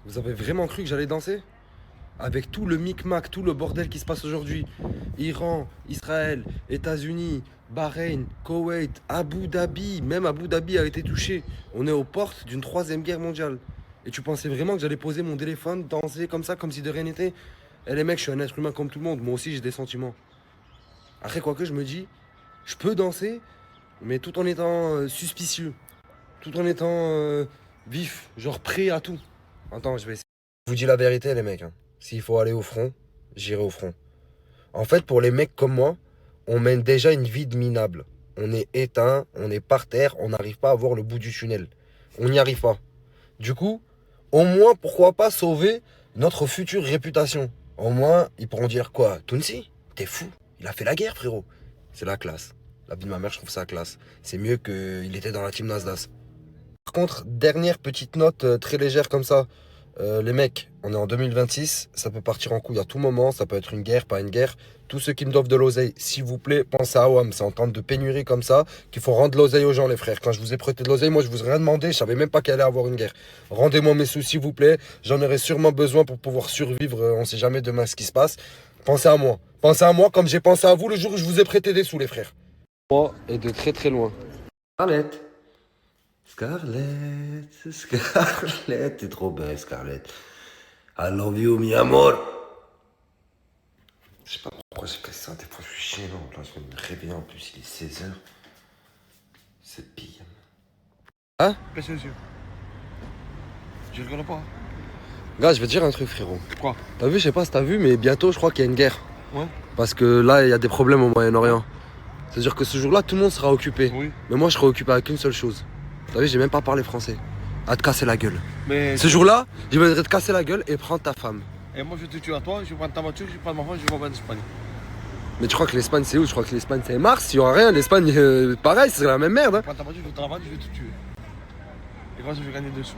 Vous avez vraiment cru que j'allais danser? Avec tout le micmac, tout le bordel qui se passe aujourd'hui. Iran, Israël, États-Unis, Bahreïn, Koweït, Abu Dhabi. Même Abu Dhabi a été touché. On est aux portes d'une troisième guerre mondiale. Et tu pensais vraiment que j'allais poser mon téléphone, danser comme ça, comme si de rien n'était? Eh les mecs, je suis un être humain comme tout le monde. Moi aussi, j'ai des sentiments. Après, quoique, je me dis, je peux danser, mais tout en étant suspicieux. Tout en étant vif. Genre prêt à tout. Attends, je vais essayer. Je vous dis la vérité, les mecs, hein. S'il faut aller au front, j'irai au front. En fait, pour les mecs comme moi, on mène déjà une vie de minable. On est éteint, on est par terre, on n'arrive pas à voir le bout du tunnel. On n'y arrive pas. Du coup, au moins, pourquoi pas sauver notre future réputation. Au moins, ils pourront dire quoi? Tounsi, t'es fou, il a fait la guerre, frérot. C'est la classe. La vie de ma mère, je trouve ça classe. C'est mieux qu'il était dans la team Nasdaq. Par contre, dernière petite note très légère comme ça. Les mecs, on est en 2026, ça peut partir en couille à tout moment, ça peut être une guerre, pas une guerre. Tous ceux qui me doivent de l'oseille, s'il vous plaît, pensez à WAM, c'est en temps de pénurie comme ça qu'il faut rendre l'oseille aux gens, les frères. Quand je vous ai prêté de l'oseille, moi je vous ai rien demandé, je savais même pas qu'il allait avoir une guerre. Rendez-moi mes sous, s'il vous plaît, j'en aurai sûrement besoin pour pouvoir survivre, on sait jamais demain ce qui se passe. Pensez à moi comme j'ai pensé à vous le jour où je vous ai prêté des sous, les frères. Moi, et de très très loin. Scarlett. Scarlett, Scarlett, t'es trop belle, Scarlett. I love you, mi amor. Je sais pas pourquoi j'ai fait ça, des fois je suis gênant. Là, je vais me réveiller en plus, il est 16h. C'est pire. Hein? Baisse les yeux. Je rigole pas. Gars, je vais te dire un truc, frérot. Quoi? T'as vu, je sais pas si t'as vu, mais bientôt, je crois qu'il y a une guerre. Ouais. Parce que là, il y a des problèmes au Moyen-Orient. C'est-à-dire que ce jour-là, tout le monde sera occupé. Oui. Mais moi, je serai occupé avec une seule chose. T'as vu, j'ai même pas parlé français. À te casser la gueule. Mais. Ce jour-là, je vais te casser la gueule et prendre ta femme. Et moi je vais te tuer à toi, je vais prendre ta voiture, je vais prendre ma femme, je vais en Espagne. Mais tu crois que l'Espagne c'est où? Je crois que l'Espagne c'est Mars, il y aura rien. L'Espagne, pareil, c'est la même merde. Je Hein. vais prendre ta voiture, je vais te la vendre, je vais te tuer. Et moi je vais gagner des sous.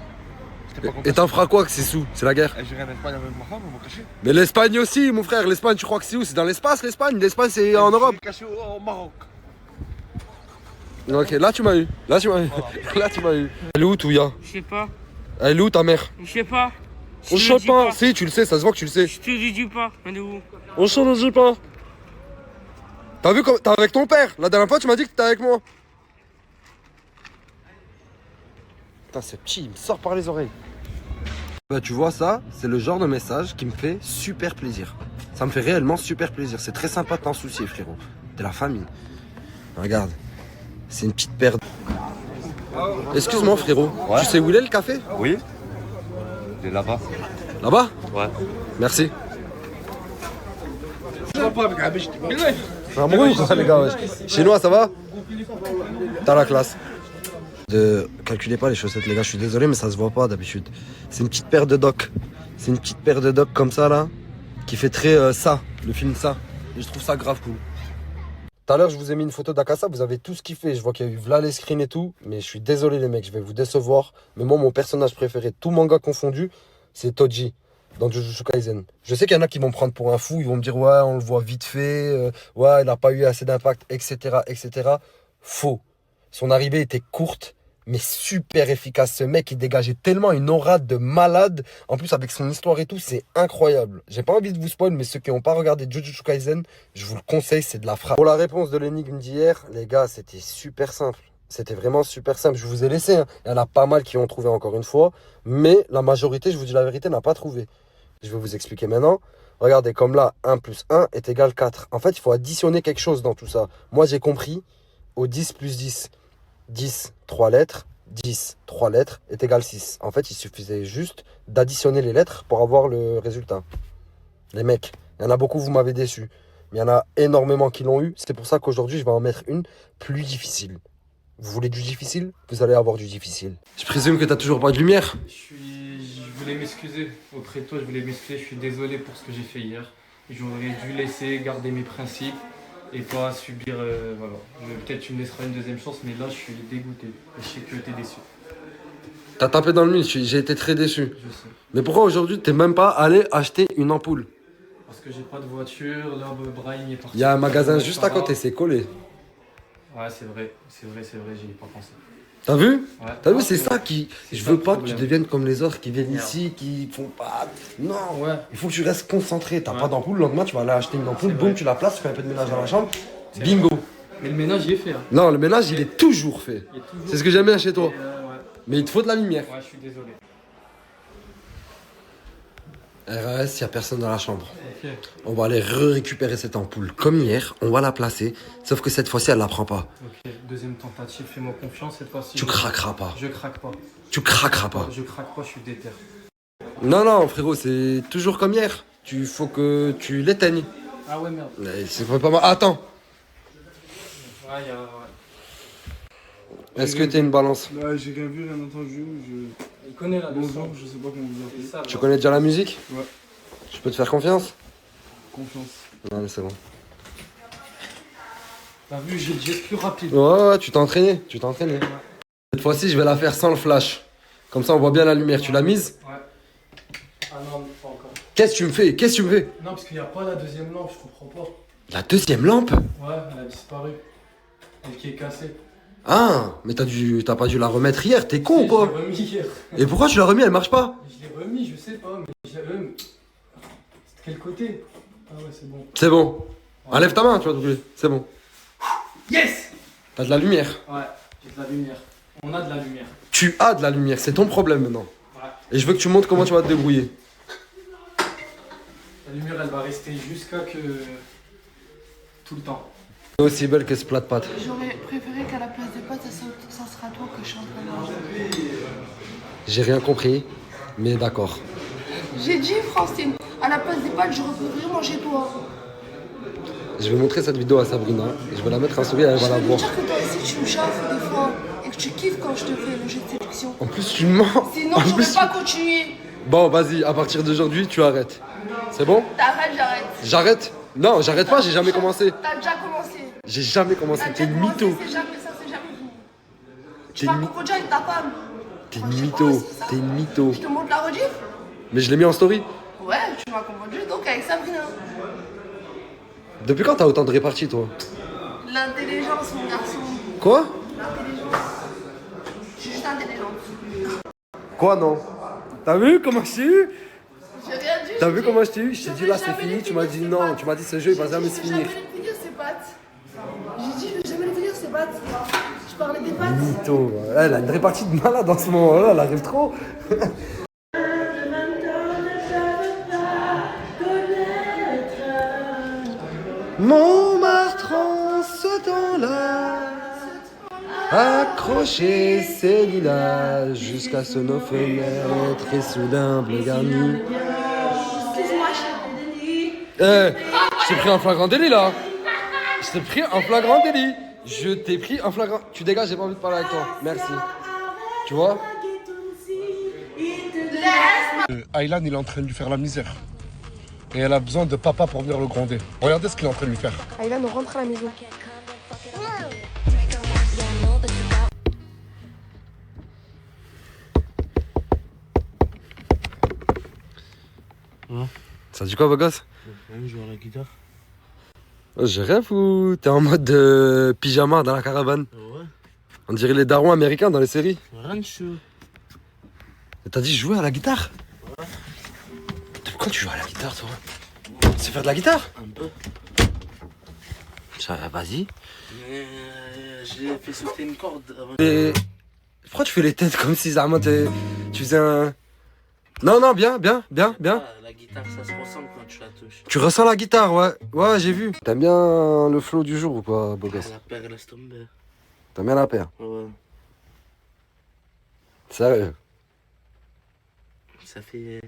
C'était pas Et t'en feras quoi que c'est sous? C'est la guerre. Et je vais en Espagne avec ma femme, on va cacher. Mais l'Espagne aussi, mon frère. L'Espagne, tu crois que c'est où? C'est dans l'espace, l'Espagne. L'Espagne c'est en Europe. Je vais cacher au Maroc. Ok, là tu m'as eu. Là tu m'as eu. Là tu m'as eu. Elle est où, Touya? Je sais pas. Elle est où ta mère? Je sais pas. On Je te chante dis pas. Si, tu le sais, ça se voit que tu le sais. Je te le dis pas. Elle est où? On chante, on dit pas. T'as vu comme t'es avec ton père? La dernière fois, tu m'as dit que t'étais avec moi. Putain, ce petit, il me sort par les oreilles. Bah, tu vois, ça, c'est le genre de message qui me fait super plaisir. Ça me fait réellement super plaisir. C'est très sympa de t'en soucier, frérot. T'es la famille. Regarde, c'est une petite paire. Excuse-moi, frérot. Ouais. Tu sais où il est le café? Oui. Il est là-bas. Là-bas? Ouais. Merci. Les gars, wesh. Chinois, ça va? T'as la classe. Calculez pas les chaussettes, les gars, je suis désolé, mais ça se voit pas d'habitude. C'est une petite paire de docks. C'est une petite paire de docks comme ça, là, qui fait très ça, le film ça. Et je trouve ça grave cool. Tout à l'heure, je vous ai mis une photo d'Akasa, vous avez tout ce qu'il fait. Je vois qu'il y a eu Vla les screens et tout, mais je suis désolé, les mecs, je vais vous décevoir. Mais moi, mon personnage préféré, tout manga confondu, c'est Toji dans Jujutsu Kaisen. Je sais qu'il y en a qui vont me prendre pour un fou, ils vont me dire ouais, on le voit vite fait, ouais, il n'a pas eu assez d'impact, etc., etc. Faux. Son arrivée était courte, mais super efficace. Ce mec, il dégageait tellement une aura de malade. En plus, avec son histoire et tout, c'est incroyable. J'ai pas envie de vous spoil, mais ceux qui n'ont pas regardé Jujutsu Kaisen, je vous le conseille, c'est de la frappe. Pour la réponse de l'énigme d'hier, les gars, c'était super simple. C'était vraiment super simple. Je vous ai laissé. Hein. Il y en a pas mal qui ont trouvé encore une fois. Mais la majorité, je vous dis la vérité, n'a pas trouvé. Je vais vous expliquer maintenant. Regardez, comme là, 1 plus 1 est égal 4. En fait, il faut additionner quelque chose dans tout ça. Moi, j'ai compris. Au 10 plus 10, 10, 3 lettres. 10, 3 lettres est égal 6. En fait, il suffisait juste d'additionner les lettres pour avoir le résultat. Les mecs, il y en a beaucoup, vous m'avez déçu. Mais il y en a énormément qui l'ont eu. C'est pour ça qu'aujourd'hui, je vais en mettre une plus difficile. Vous voulez du difficile? Vous allez avoir du difficile. Je présume que t'as toujours pas de lumière? Je voulais m'excuser auprès de toi, je voulais m'excuser, je suis désolé pour ce que j'ai fait hier. J'aurais dû laisser garder mes principes et pas subir, voilà. Peut-être tu me laisseras une deuxième chance, mais là je suis dégoûté. Je sais que t'es déçu. T'as tapé dans le mille, j'ai été très déçu. Je sais. Mais pourquoi aujourd'hui t'es même pas allé acheter une ampoule? Parce que j'ai pas de voiture, là Brahim est parti. Il y a un magasin juste à côté, c'est collé. Ouais, c'est vrai, j'y ai pas pensé. T'as vu? Ouais. T'as vu, c'est ça qui. C'est Je ça veux le pas que tu problème. deviennes comme les autres qui viennent Merde. ici, qui font pas. Non, Ouais. il faut que tu restes concentré. T'as Ouais. pas d'ampoule, le lendemain tu vas aller acheter une ampoule, C'est boum, vrai. tu la places, tu fais un peu de ménage dans la chambre. C'est Bingo. Mais le ménage, il est fait. Hein. Non, le ménage, il est toujours fait. Il est toujours C'est ce que j'aime bien chez toi. fait, ouais. Mais il te faut de la lumière. Ouais, je suis désolé. RAS, il y a personne dans la chambre. Ok. On va aller récupérer cette ampoule comme hier, on va la placer, sauf que cette fois-ci elle la prend pas. Ok. Deuxième tentative, fais-moi confiance cette fois-ci. Tu craqueras pas. Je craque pas. Tu craqueras pas. Je craque pas, je suis déter. Non, non, frérot, c'est toujours comme hier. Tu faut que tu l'éteignes. Ah ouais, merde. Mais c'est pas mal. Attends, Ouais, y a... ouais. est-ce que t'es une balance? Là, j'ai rien vu, rien entendu. Il connaît la Bonjour, leçon. je sais pas comment vous appeler. Ça, Tu connais déjà la musique? Ouais. Je peux te faire confiance? Confiance. Non, mais c'est bon. T'as vu, j'ai le geste plus rapide. Ouais, tu t'es entraîné, tu t'es entraîné. Cette fois-ci, je vais la faire sans le flash. Comme ça, on voit bien la lumière. Tu l'as mise? Ouais. Ah non, mais pas encore. Qu'est-ce que tu me fais? Qu'est-ce que tu me fais? Non, parce qu'il n'y a pas la deuxième lampe, je comprends pas. La deuxième lampe? Ouais, elle a disparu. Elle qui est cassée. Ah, mais t'as pas dû la remettre hier, t'es con ou Je quoi? l'ai remis hier. Et pourquoi tu l'as remis, elle marche pas? Je l'ai remis, je sais pas, mais j'ai... C'est de quel côté? Ah ouais, c'est bon. C'est bon. Enlève ta main, tu vas t'oublier. C'est bon. Yes! T'as de la lumière. Ouais, j'ai de la lumière. On a de la lumière. Tu as de la lumière, c'est ton problème maintenant. Ouais. Et je veux que tu montres comment tu vas te débrouiller. La lumière, elle va rester jusqu'à que... Tout le temps. C'est aussi belle que ce plat de pâtes. J'aurais préféré qu'à la place des pâtes, ça sera toi que je suis en train de manger. J'ai rien compris, mais d'accord. J'ai dit, Francine, à la place des pâtes, j'aurais préféré manger toi. Je vais montrer cette vidéo à Sabrina. Je vais la mettre en souris, elle va la Je peux voir. te dire que toi aussi, tu me chauffes des fois et que tu kiffes quand je te fais le jeu de séduction. En plus, tu mens. Sinon, En j'aurais plus, pas continué. Bon, vas-y, à partir d'aujourd'hui, tu arrêtes. C'est bon? T'arrêtes, j'arrête. J'arrête? Non, j'arrête pas, j'ai jamais commencé. T'as déjà commencé. J'ai jamais commencé. T'as T'es déjà une commencé, mytho. c'est jamais ça, c'est jamais vous. T'es Tu vas une, confondu avec ta femme. t'es Moi, une je sais mytho. pas aussi ça. T'es une mytho. Je te montre la rediff. Mais je l'ai mis en story. Ouais, tu m'as confondu donc avec Sabrina. Depuis quand t'as autant de réparties, toi? L'intelligence, mon garçon. Quoi? L'intelligence. Je suis juste intelligente. Quoi, non? T'as vu comment je t'ai eu? J'ai rien dit. T'as j'ai vu dit- comment je t'ai eu? Je t'ai Je dit vais là, c'est jamais fini. les Tu m'as finir, dit ces non. pâtes. Tu m'as dit ce jeu, il va jamais se Je vais finir. jamais les finir, ces pâtes. J'ai dit, je vais jamais les finir, ces pâtes. Je parlais des pâtes. Mytho. Elle a une répartie de malade en ce moment-là. Elle arrive trop. Montmartre en ce temps-là, accroché ses lilas jusqu'à ce nos fenêtres et soudain bleu garni. Excuse-moi, chérie. Je t'ai pris un flagrant délit là. Je t'ai pris un flagrant délit. Je t'ai pris un flagrant. Tu dégages, j'ai pas envie de parler avec toi. Merci. Tu vois? Aylan, il est en train de lui faire la misère. Et elle a besoin de papa pour venir le gronder. Regardez ce qu'il est en train de lui faire. Aylan, on rentre à la maison. Ça dit quoi, beau gosse? Je joue à la guitare. Oh, j'ai rêve ou t'es en mode pyjama dans la caravane? Ouais. On dirait les darons américains dans les séries. Rancho. Et t'as dit jouer à la guitare? Ouais. Pourquoi tu joues à la guitare, toi? Tu sais faire de la guitare? Un peu. Vas-y. Mais j'ai fait sauter une corde avant. Et pourquoi tu fais les têtes comme si Zarma tu faisais un... Non, non, bien. La guitare, ça se ressent quand tu la touches. Tu ressens la guitare, ouais. Ouais, j'ai vu. T'aimes bien le flow du jour ou quoi, beau gosse? La paire, laisse tomber. T'aimes bien la paire? Ouais. Sérieux? Ça fait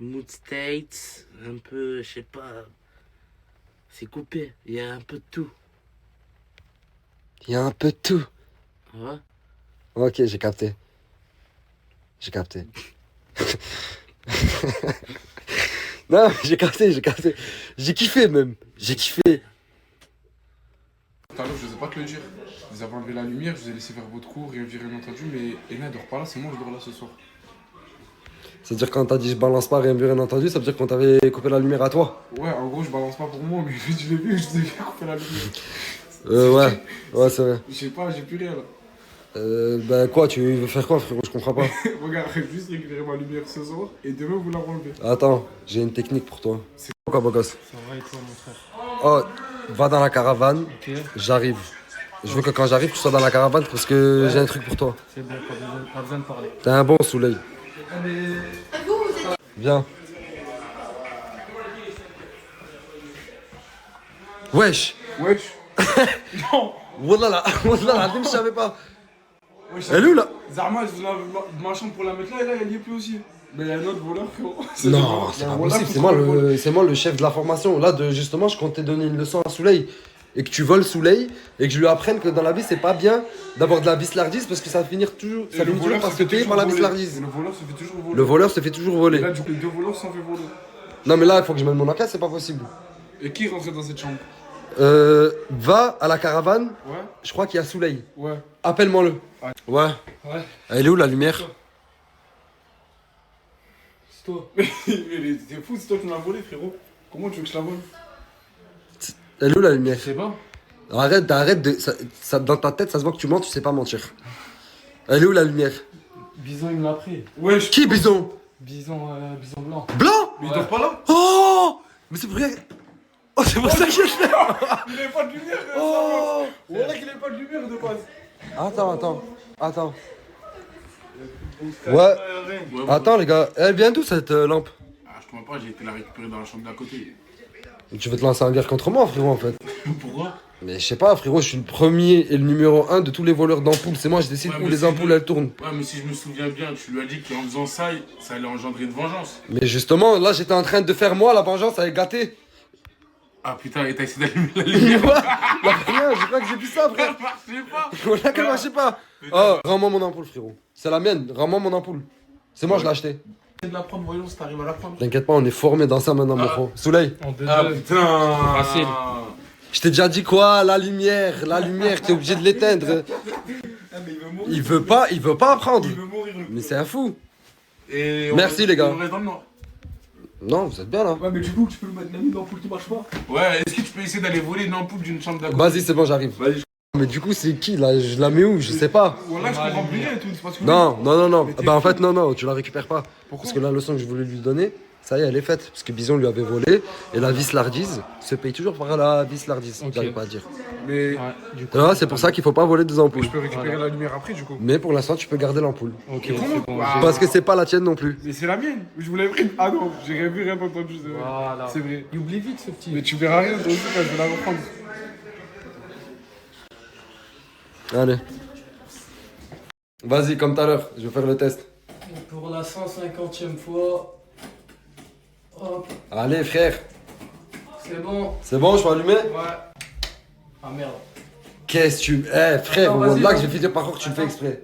mood states, un peu, je sais pas. C'est coupé, il y a un peu de tout. Il y a un peu de tout. Ouais. Ok, j'ai capté. Non, j'ai capté. J'ai kiffé même. J'ai kiffé. Tout à l'heure, je n'osais pas te le dire. Vous avez enlevé la lumière, je vous ai laissé faire votre cours, rien vu, rien entendu, mais Ena dort pas là, c'est moi je dors là ce soir. C'est-à-dire quand t'as dit je balance pas, rien vu, rien entendu, ça veut dire qu'on t'avait coupé la lumière à toi? Ouais, en gros, je balance pas pour moi, mais je l'ai vu, je vous ai fait couper la lumière. Ouais, c'est vrai. Je sais pas, j'ai plus rien là. Bah quoi, tu veux faire quoi frérot? Je comprends pas. Regarde, juste récupérer ma lumière ce soir et demain vous la renlevez. Attends, j'ai une technique pour toi. C'est quoi beau gosse? Ça va et toi, mon frère? Oh, va dans la caravane, Ok, j'arrive. Je veux que quand j'arrive, tu sois dans la caravane parce que j'ai un truc pour toi. c'est bon, pas besoin de parler. T'es un bon soleil. Viens. Wesh. Wesh. Non. Wallah là, je savais pas. Wesh, Elle est où là? Zarma, je lave ma chambre pour la mettre là et là elle y est plus aussi. Mais il y a un autre voleur frérot. Non, c'est pas possible, c'est moi le chef de la formation. Là, justement, je comptais donner une leçon à Souley. Et que tu voles Souley et que je lui apprenne que dans la vie, c'est pas bien d'avoir de la bislardise parce que ça va finir toujours, ça finit toujours par se payer par la bislardise. Le voleur se fait toujours voler. Le voleur se fait toujours voler. Et là, du coup, les deux voleurs s'en fait voler. Non, mais là, il faut que je mette mon enquête, c'est pas possible. Et qui rentrait dans cette chambre? Va à la caravane, Ouais. je crois qu'il y a Souley. Ouais. Appelle-moi-le. Ouais. Ouais, Elle est où la lumière? c'est toi. Mais t'es fou, c'est toi qui me l'as volé frérot. Comment tu veux que je la vole? Elle est où la lumière? Je sais pas. Arrête de. Dans ta tête, ça se voit que tu mens, tu sais pas mentir. Elle est où la lumière? Bison, il me l'a pris. Wesh. Qui bison? Bison blanc. Blanc? Mais il dort pas là? Oh! Mais c'est pour rien. Oh, c'est pour ça qu'il est là! Il avait pas de lumière Oh! Voilà qu'il avait pas de lumière de base. Attends. Ouais. Attends, les gars. Elle vient d'où cette lampe? Ah, je te mens pas, j'ai été la récupérer dans la chambre d'à côté. Tu veux te lancer en guerre contre moi, frérot, en fait? Pourquoi? Mais je sais pas, frérot, je suis le premier et le numéro 1 de tous les voleurs d'ampoules. C'est moi, je décide Ouais, où mais les si ampoules je- elles tournent. Ouais, mais si je me souviens bien, tu lui as dit qu'en faisant ça, ça allait engendrer une vengeance. Mais justement, là, j'étais en train de faire moi la vengeance avec gâté. Ah putain, et t'as essayé d'allumer la lumière? La rien, je crois que j'ai vu ça, frère. Je sais pas. Voilà qu'elle marchait pas. Oh, rends-moi mon ampoule, frérot. C'est la mienne, rends-moi mon ampoule. C'est moi, je l'ai acheté. De la prendre, voyons si t'arrives à la prendre. T'inquiète pas, on est formés dans ça maintenant, mon frérot. Souley, En 2-2. Ah putain. Facile. je t'ai déjà dit quoi? La lumière, t'es obligé de l'éteindre. Ah, mais il veut mourir. Il veut pas apprendre. Il veut mourir. Mais c'est un fou. Et Merci, les gars. On reste dans le noir. Non, vous êtes bien là. Ouais, mais du coup, tu peux me mettre une ampoule qui marche pas. Ouais, est-ce que tu peux essayer d'aller voler une ampoule d'une chambre d'à côté? Vas-y, c'est bon, j'arrive. Vas-y. Mais du coup, c'est qui là? Je la mets où? Je sais pas. Voilà, je comprends plus rien et tout. C'est parce que Non. Mais t'es Bah en fou. fait, non, tu la récupères pas. Pourquoi? Parce que la leçon que je voulais lui donner, ça y est, elle est faite. Parce que Bison lui avait volé. Et la vislardise se paye toujours par la vislardise. Ok. J'arrive pas à dire. Mais Ouais, du coup. Ah, c'est pour ça qu'il faut pas voler des ampoules. je peux récupérer la lumière après, du coup. Mais pour l'instant, tu peux garder l'ampoule. Ok, Et comment? c'est bon. Ah. Parce que c'est pas la tienne non plus. Mais c'est la mienne. Je vous l'avais pris. Ah non, j'ai rien vu, rien entendu. C'est vrai. Voilà. C'est vrai. Il oublie vite ce petit. Mais tu verras rien, toi aussi, quand je vais la reprendre. Allez. Vas-y, comme tout à l'heure, je vais faire le test. Pour la 150e fois. Hop, Allez, frère. c'est bon. C'est bon, je peux allumer? Ouais. Ah merde. Qu'est-ce que tu. Eh, frère, Attends, au vas-y, là que vas-y. je vais finir par contre, tu le fais exprès.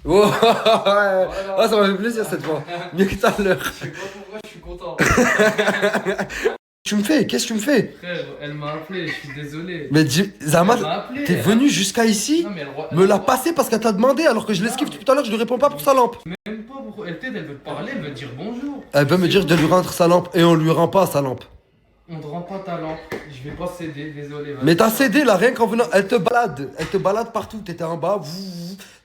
Oh, ouais. Ah, ça m'a fait plaisir cette fois. Mieux que tout à l'heure. Je sais pas pourquoi je suis content. Tu me fais? Qu'est-ce que tu me fais? Frère, elle m'a appelé, je suis désolé. Mais Zama, Elle m'a appelé. t'es venu jusqu'à ici? Non, mais Me l'a passé parce qu'elle t'a demandé alors que je l'esquive depuis tout à l'heure, je lui réponds pas pour sa lampe. Même pas pourquoi. Elle t'aide, elle veut te parler, elle veut te dire bonjour. Elle veut me dire de lui rendre sa lampe et on lui rend pas sa lampe. On te rend pas ta lampe. Je vais pas céder, désolé. vas-y. Mais t'as cédé là, rien qu'en venant, elle te balade partout, t'étais en bas,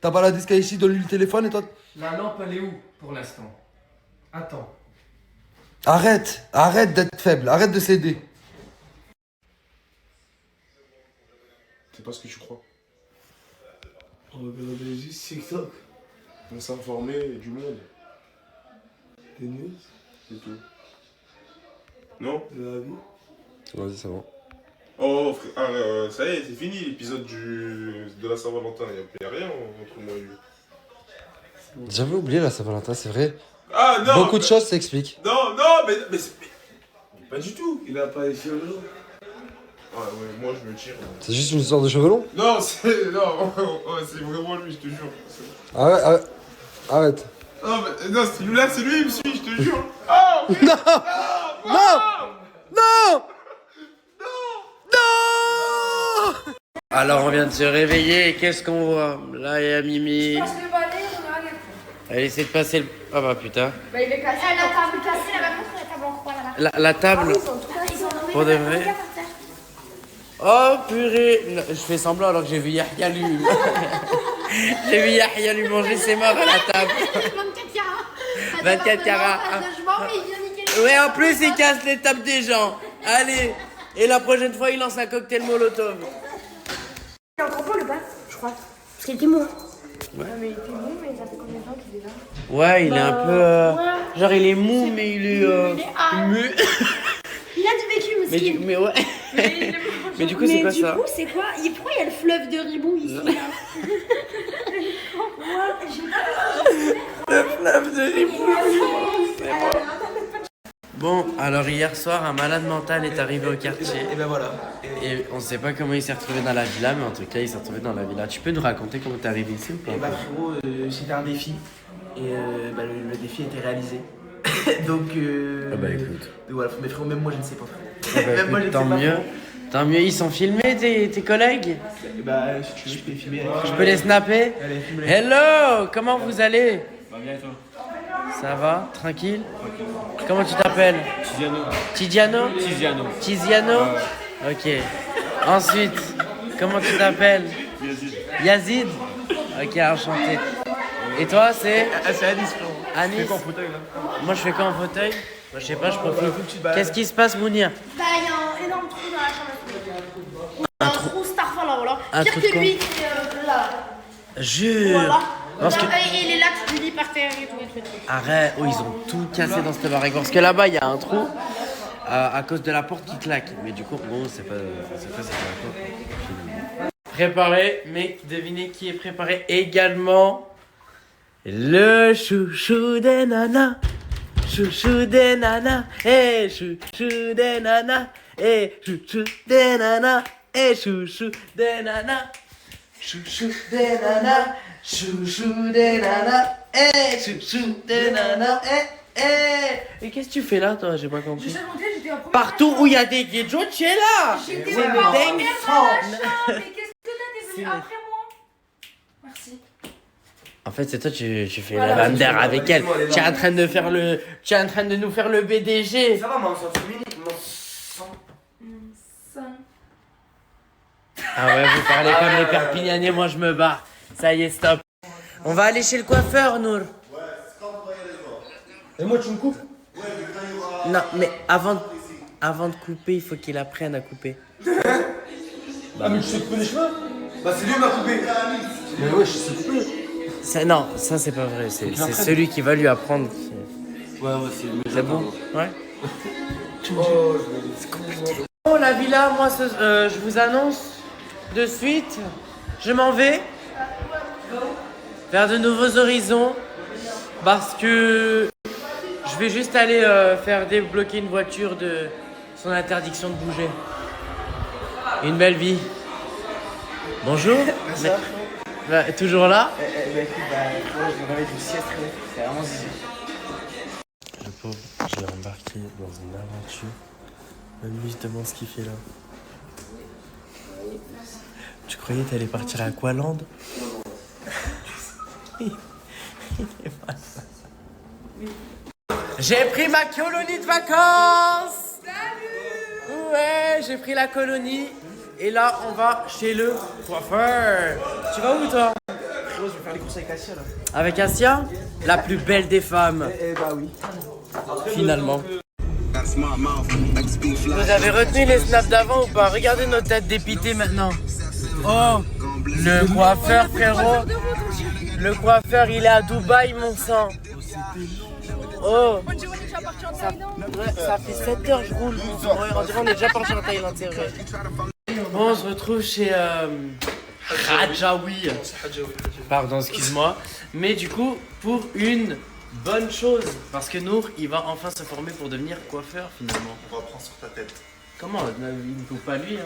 t'as baladé jusqu'à ici, donne-lui le téléphone et toi. La lampe, elle est où pour l'instant? Attends. Arrête d'être faible, arrête de céder. C'est pas ce que tu crois. On regarde juste TikTok. On s'est informé du monde. Des news. C'est tout. Non? De la vie. Vas-y, c'est bon. Oh, frère, ah, ça y est, c'est fini l'épisode de la Saint-Valentin. Il n'y a rien entre moi et lui. J'avais oublié la Saint-Valentin, c'est vrai. Ah non! Beaucoup de choses s'expliquent. Non, mais pas du tout! Il a pas les cheveux longs. Ah ouais, moi je me tire. C'est juste une histoire de cheveux longs? Non, c'est. Non, c'est vraiment lui, je te jure. Arrête. Non, mais non, celui-là, c'est lui, il me suit, je te jure. Oh! Non! Alors on vient de se réveiller, qu'est-ce qu'on voit? Là il y a Mimi. Passe le balai, on a rien. Elle essaie de passer le. Ah bah putain. Bah, il est cassé. La table cassée, la montre, la table en croix là-bas. La table. Ils sont tombés Pour de par vrai terre, par terre. Oh purée. Non, je fais semblant alors que j'ai vu Yahya lui. J'ai vu Yahya lui manger ses morts à la table. 24 carats. 24 carats. Je m'en vais, il vient niquer les... Ouais, en plus, il casse les tables des gens. Allez. Et la prochaine fois, il lance un cocktail molotov. Il est encore pas le pas, je crois. Parce qu'il était mou. Ouais. Mais il était mou, mais ça fait combien de temps qu'il est là? Ouais, il est un peu... ouais. Genre, il est mou, mais il est... Il est mu- Il a du vécu, mais, monsieur. mais ouais. Mais du coup, c'est quoi ça? Mais du coup, c'est quoi? Pourquoi il y a le fleuve de ribou ici, là? Moi, j'ai pas... Le fleuve de ribou. Bon, alors hier soir, un malade mental est arrivé au quartier. Et ben voilà. Et on sait pas comment il s'est retrouvé dans la villa, mais en tout cas, il s'est retrouvé dans la villa. Tu peux nous raconter comment t'es arrivé ici ou pas? Et bah frérot, c'était un défi. Et bah, le défi était réalisé. Donc, Ah bah écoute. donc voilà, mais frérot, même moi je ne sais pas. Ah bah Même moi, je écoute, ne sais tant pas, mieux. frérot. Tant mieux, ils sont filmés tes collègues? Et bah si tu veux, je peux les filmer. Je peux les snapper? Allez, filme-les. Hello, comment vous allez? Va bien et toi? Ça va? Tranquille? Comment tu t'appelles? Tiziano. Tiziano? Tiziano? Ok. Ensuite, comment tu t'appelles? Yazid. Ok, enchanté. Et toi, c'est? C'est Anis, frérot. Anis? Tu fais quoi en fauteuil là? Moi, je fais quoi en fauteuil? Moi, je sais pas, je profite. faut que tu te balades. Qu'est-ce qui se passe, Mounir? Bah, il y a un énorme trou dans la chambre. Un trou Starfall, là, voilà. Un Pire trou que de quoi? lui, là. Jure! Voilà. Parce que... Et les lattes du lit par terre et tout, et tout. Arrête, oh, ils ont tout cassé dans cette baraque. Parce que là-bas, il y a un trou à cause de la porte qui claque. Mais du coup, bon, c'est pas la porte. Préparé, mais devinez qui est préparé également? Le chouchou des nanas. Chouchou des nanas. Eh, chouchou des nanas. Eh, chouchou des nanas. Eh, chouchou des nanas. Chouchou des nanas. Chouchou des nanas. Eh, chouchou des nanas. Et qu'est-ce que tu fais là, toi? J'ai pas compris. Partout où il y a des guéjos, tu es là. J'étais C'est pas le en dingue première sang. Mais qu'est-ce que t'es venu après moi? Merci. En fait, c'est toi, tu fais la bande d'air avec elle. Tu es en train de faire le, tu es en train de nous faire le BDG. Ça va, mais on s'en féminique, non? Ah ouais, vous parlez comme les Perpignanais, moi je me barre. Ça y est, stop. On va aller chez le coiffeur, Nour. Et moi, tu me coupes? Non, mais avant de couper, il faut qu'il apprenne à couper. Ah, mais tu sais couper les cheveux? Bah, c'est lui qui m'a coupé. Mais ouais, je sais couper. Non, ça c'est pas vrai. C'est celui qui va lui apprendre. Ouais, c'est C'est bon? Ouais. Bon, la villa, moi, je vous annonce de suite, je m'en vais vers de nouveaux horizons parce que je vais juste aller faire débloquer une voiture de son interdiction de bouger. Une belle vie. Bonjour. Toujours là? Bah écoute, je me réveille d'une sieste, c'est vraiment zizi. Le pauvre, je l'ai embarqué dans une aventure. Même lui, je demande ce qu'il fait là. Tu croyais que t'allais partir à Aqualand? J'ai pris ma colonie de vacances! Salut! Ouais, j'ai pris la colonie. Et là, on va chez le coiffeur. Tu vas où, toi? Frérot, je vais faire les courses avec Assia là. Avec Assia? La plus belle des femmes. Eh bah oui. Finalement. Vous avez retenu les snaps d'avant ou pas? Regardez nos têtes dépitées maintenant. Oh, le coiffeur, frérot. Le coiffeur, il est à Dubaï, mon sang. Oh, ça fait 7 heures que je roule. Ouais, on dirait on est déjà parti en Thaïlande, c'est vrai. Bon, on se retrouve chez Rajaoui. Pardon, excuse-moi. Mais du coup, pour une bonne chose. Parce que Nour, il va enfin se former pour devenir coiffeur finalement. On va prendre sur ta tête. Comment? Il ne coupe pas lui, hein.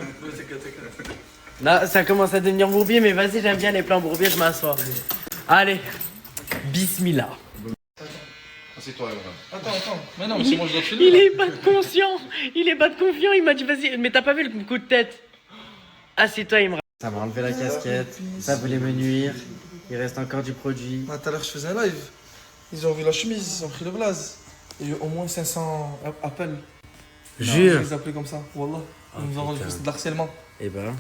Là, ça commence à devenir bourbier, mais vas-y, j'aime bien les plans bourbiers, je m'assois. Allez, bismillah. C'est toi, Attends, mais non, mais c'est moi je dois te filmer. Il est pas de conscient. Il est pas de confiant. Il m'a dit vas-y, mais t'as pas vu le coup de tête? Assieds-toi, il me. Ça m'a enlevé la casquette. Ça voulait me nuire. Il reste encore du produit. Tout à l'heure, je faisais un live. Ils ont vu la chemise, ils ont pris le blaze. Il y a eu au moins 500 appels. Jure. Je les appelais comme ça, wallah. Ils nous ont rendu plus de harcèlement. Eh ben,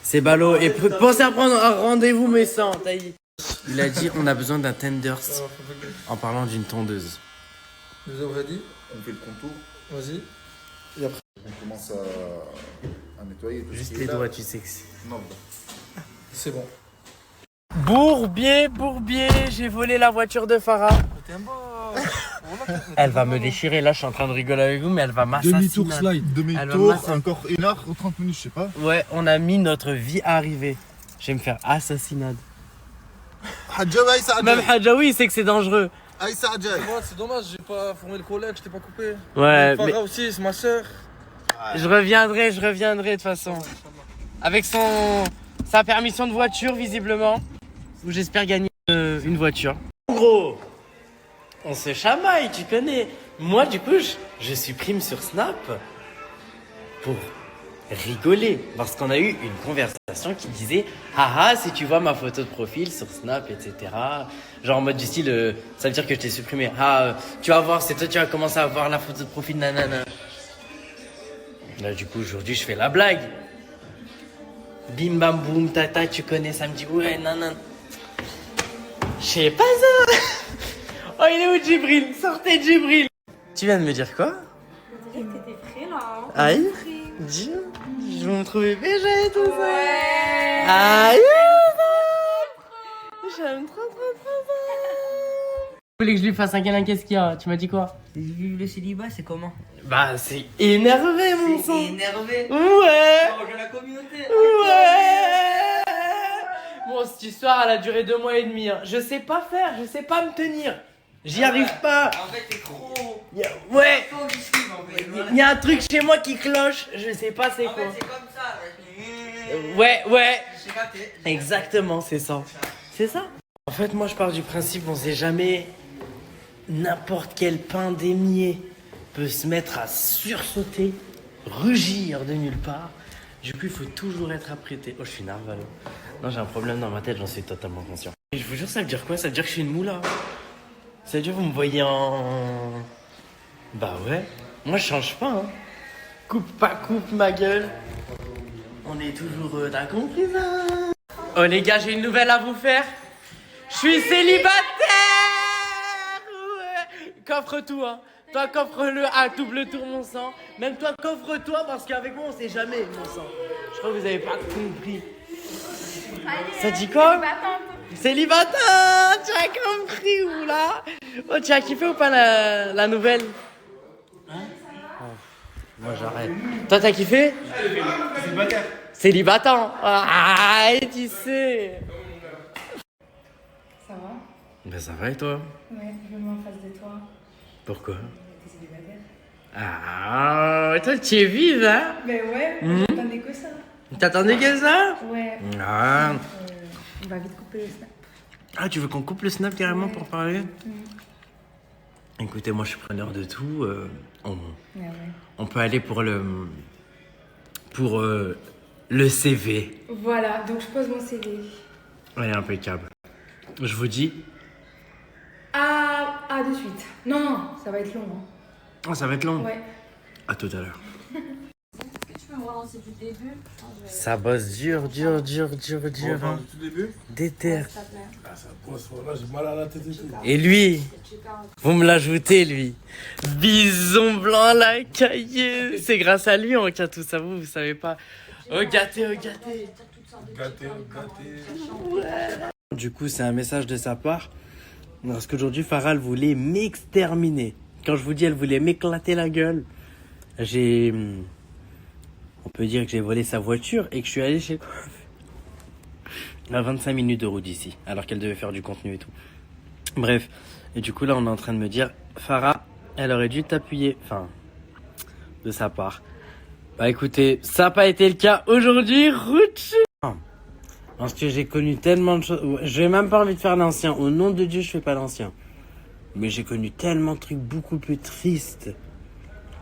C'est ballot. Et pensez à prendre un rendez-vous méchant, Taï. Il a dit on a besoin d'un tenders en parlant d'une tondeuse. Vous avez dit? On fait le contour. Vas-y. Et après? On commence à nettoyer. tout ce Juste qui les est là. doigts, tu sais que c'est. Non, C'est bon. Bourbier, j'ai volé la voiture de Farah. Elle va me déchirer, là je suis en train de rigoler avec vous, mais elle va m'assassiner. demi-tour slide. Elle va Demi-tour, m'assassiner. encore 1 heure ou 30 minutes, je sais pas. Ouais, on a mis notre vie à arriver. Je vais me faire assassinade. Hadjawa, Aïssa Hadjawa. Même Hadjaoui, il sait que c'est dangereux. Aïssa Hadjawa. Moi, c'est dommage, j'ai pas formé le collègue, je t'ai pas coupé. Ouais, Farah mais aussi, c'est ma soeur. je reviendrai de toute façon. Avec sa permission de voiture, visiblement. Où j'espère gagner une voiture. En gros, on se chamaille, tu connais. Moi, du coup, je supprime sur Snap pour rigoler. Parce qu'on a eu une conversation qui disait haha, si tu vois ma photo de profil sur Snap, etc. Genre en mode du style, ça veut dire que je t'ai supprimé. Ah, tu vas voir, c'est toi, tu vas commencer à voir la photo de profil, nanana. Là, du coup, aujourd'hui, je fais la blague. Bim bam boum, tata, tu connais, ça me dit ouais, nanana. Je sais pas ça. Oh, il est où Djibril? Sortez Djibril. Tu viens de me dire quoi? Je dirais que t'étais frais là. Hein. Aïe. Je vais me trouver BG et tout ça. Ouais. Aïe. J'aime trop. Vous voulez que je lui fasse un câlin, qu'est-ce qu'il y a? Tu m'as dit quoi? Le célibat, c'est comment? Bah, c'est énervé, mon sang. Énervé. Ouais. Change la communauté. Ouais. Bon, cette histoire, elle a duré 2 mois et demi. Hein. Je sais pas faire, je sais pas me tenir. J'y arrive pas. En fait, t'es trop. Ouais. Trop difficile en fait. Il y a un truc chez moi qui cloche, je sais pas c'est En quoi. fait, c'est comme ça. Ouais. J'ai capté. Exactement, c'est ça. C'est ça. En fait, moi, je pars du principe, on sait jamais. N'importe quel pandémie peut se mettre à sursauter, rugir de nulle part. Du coup, il faut toujours être apprêté. Oh, je suis narvalo. Non, j'ai un problème dans ma tête, j'en suis totalement conscient. Et je vous jure, ça veut dire quoi? Ça veut dire que je suis une moula. Ça veut dire que vous me voyez en... Bah ouais. Moi, je change pas, hein. Coupe pas coupe ma gueule. On est toujours... T'as compris ça? Oh les gars, j'ai une nouvelle à vous faire. Je suis célibataire. Ouais. Coffre tout, hein. Toi, coffre-le à double tour, mon sang. Même toi, coffre-toi, parce qu'avec moi, on sait jamais, mon sang. Je crois que vous avez pas compris. Ça dit quoi? Célibataire. Tu as compris, ou là? Oh, tu as kiffé ou pas la nouvelle? Hein? Oh, moi, j'arrête. Toi, t'as kiffé? Célibataire. Célibataire. Ah, tu sais. Ça va? Ben, ça va et toi? Ouais, je me mets en face de toi. Pourquoi? T'es célibataire? Ah, toi, tu es vive, hein? Ben ouais, j'attendais que ça. T'attendais que ça? Ouais. Ah. On va vite couper le snap. Ah, tu veux qu'on coupe le snap carrément pour parler? Écoutez, moi, je suis preneur de tout. On peut aller pour le CV. Voilà, donc je pose mon CV. Allez, impeccable. Je vous dis... Ah, de suite. Non, ça va être long. Hein. Oh, ça va être long. Ouais. À tout à l'heure. Est-ce que tu peux me relancer du début? Ça bosse dur. Hein. Tout début. Déter. Ah, ça bosse, voilà, j'ai mal à la tête et tout. Et lui, vous me l'ajoutez, lui. Bison blanc, la cahier. C'est grâce à lui, on tient tout ça, vous savez pas. Oh, gâté. Gâté. Du coup, c'est un message de sa part. Parce qu'aujourd'hui, Farah, elle voulait m'exterminer. Quand je vous dis, elle voulait m'éclater la gueule. On peut dire que j'ai volé sa voiture et que je suis allé chez... à 25 minutes de route d'ici, alors qu'elle devait faire du contenu et tout. Bref, et du coup là on est en train de me dire, Farah, elle aurait dû t'appuyer, enfin, de sa part. Bah écoutez, ça n'a pas été le cas aujourd'hui, route. Parce que j'ai connu tellement de choses, j'ai même pas envie de faire l'ancien, au nom de Dieu je fais pas l'ancien. Mais j'ai connu tellement de trucs beaucoup plus tristes,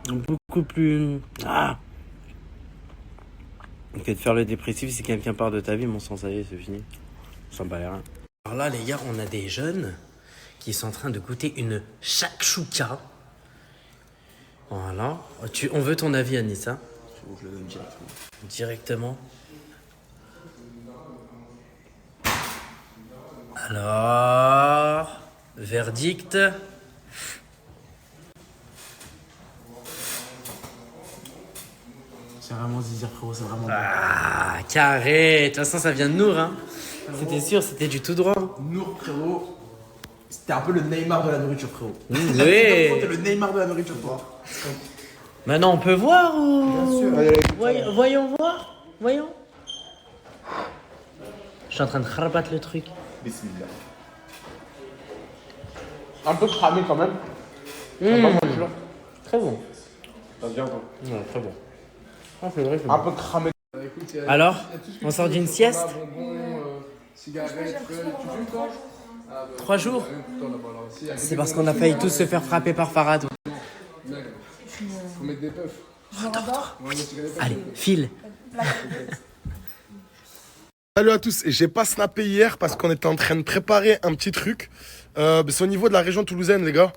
beaucoup plus... que de faire le dépressif si quelqu'un part de ta vie, mon sang, ça y est, c'est fini. Ça me paraît rien. Alors là, les gars, on a des jeunes qui sont en train de goûter une shakshuka. Voilà. On veut ton avis, Anissa. Je le donne directement. Directement. Alors, verdict. C'est vraiment Zizir, frérot, c'est vraiment. Ah, carré. De toute façon, ça vient de Nour, hein. C'était sûr, c'était du tout droit. Nour, frérot, c'était un peu le Neymar de la nourriture, frérot. Oui. T'es le Neymar de la nourriture, toi. Maintenant, on peut voir ou... Bien sûr. Voyons voir. Voyons. Je suis en train de rabattre le truc. Bismillah. Un peu cramé quand même. Très bon. Ça vient, toi. Ouais, très bon. Ah, c'est vrai, Un peu cramé. Alors, on sort d'une sieste? Cigarettes, tu fumes, toi? 3 jours? C'est parce qu'on a failli tous se faire frapper par Farad. Faut mettre des puffs. Allez, file. Salut à tous, j'ai pas snappé hier parce qu'on était en train de préparer un petit truc. C'est au niveau de la région toulousaine, les gars.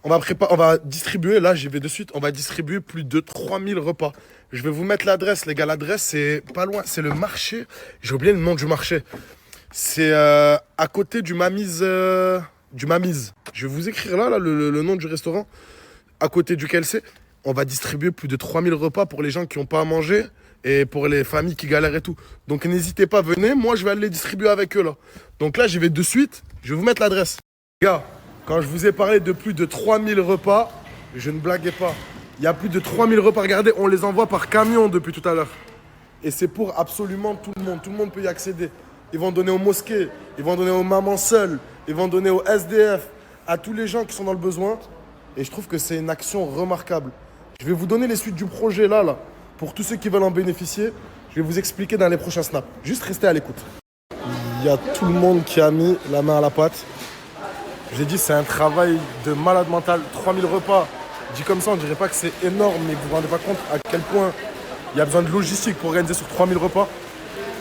On va distribuer, là j'y vais de suite, on va distribuer plus de 3000 repas. Je vais vous mettre l'adresse, les gars. L'adresse, c'est pas loin, c'est le marché. J'ai oublié le nom du marché. C'est à côté du Mamise. Je vais vous écrire là le nom du restaurant à côté duquel c'est. On va distribuer plus de 3000 repas pour les gens qui n'ont pas à manger et pour les familles qui galèrent et tout. Donc n'hésitez pas, venez. Moi, je vais aller les distribuer avec eux là. Donc là, j'y vais de suite. Je vais vous mettre l'adresse. Les gars, quand je vous ai parlé de plus de 3000 repas, je ne blaguais pas. Il y a plus de 3000 repas. Regardez, on les envoie par camion depuis tout à l'heure. Et c'est pour absolument tout le monde. Tout le monde peut y accéder. Ils vont donner aux mosquées, ils vont donner aux mamans seules, ils vont donner aux SDF, à tous les gens qui sont dans le besoin. Et je trouve que c'est une action remarquable. Je vais vous donner les suites du projet là. Pour tous ceux qui veulent en bénéficier, je vais vous expliquer dans les prochains snaps. Juste restez à l'écoute. Il y a tout le monde qui a mis la main à la pâte. J'ai dit, c'est un travail de malade mental. 3000 repas. Dit comme ça, on dirait pas que c'est énorme, mais vous vous rendez pas compte à quel point il y a besoin de logistique pour organiser sur 3000 repas.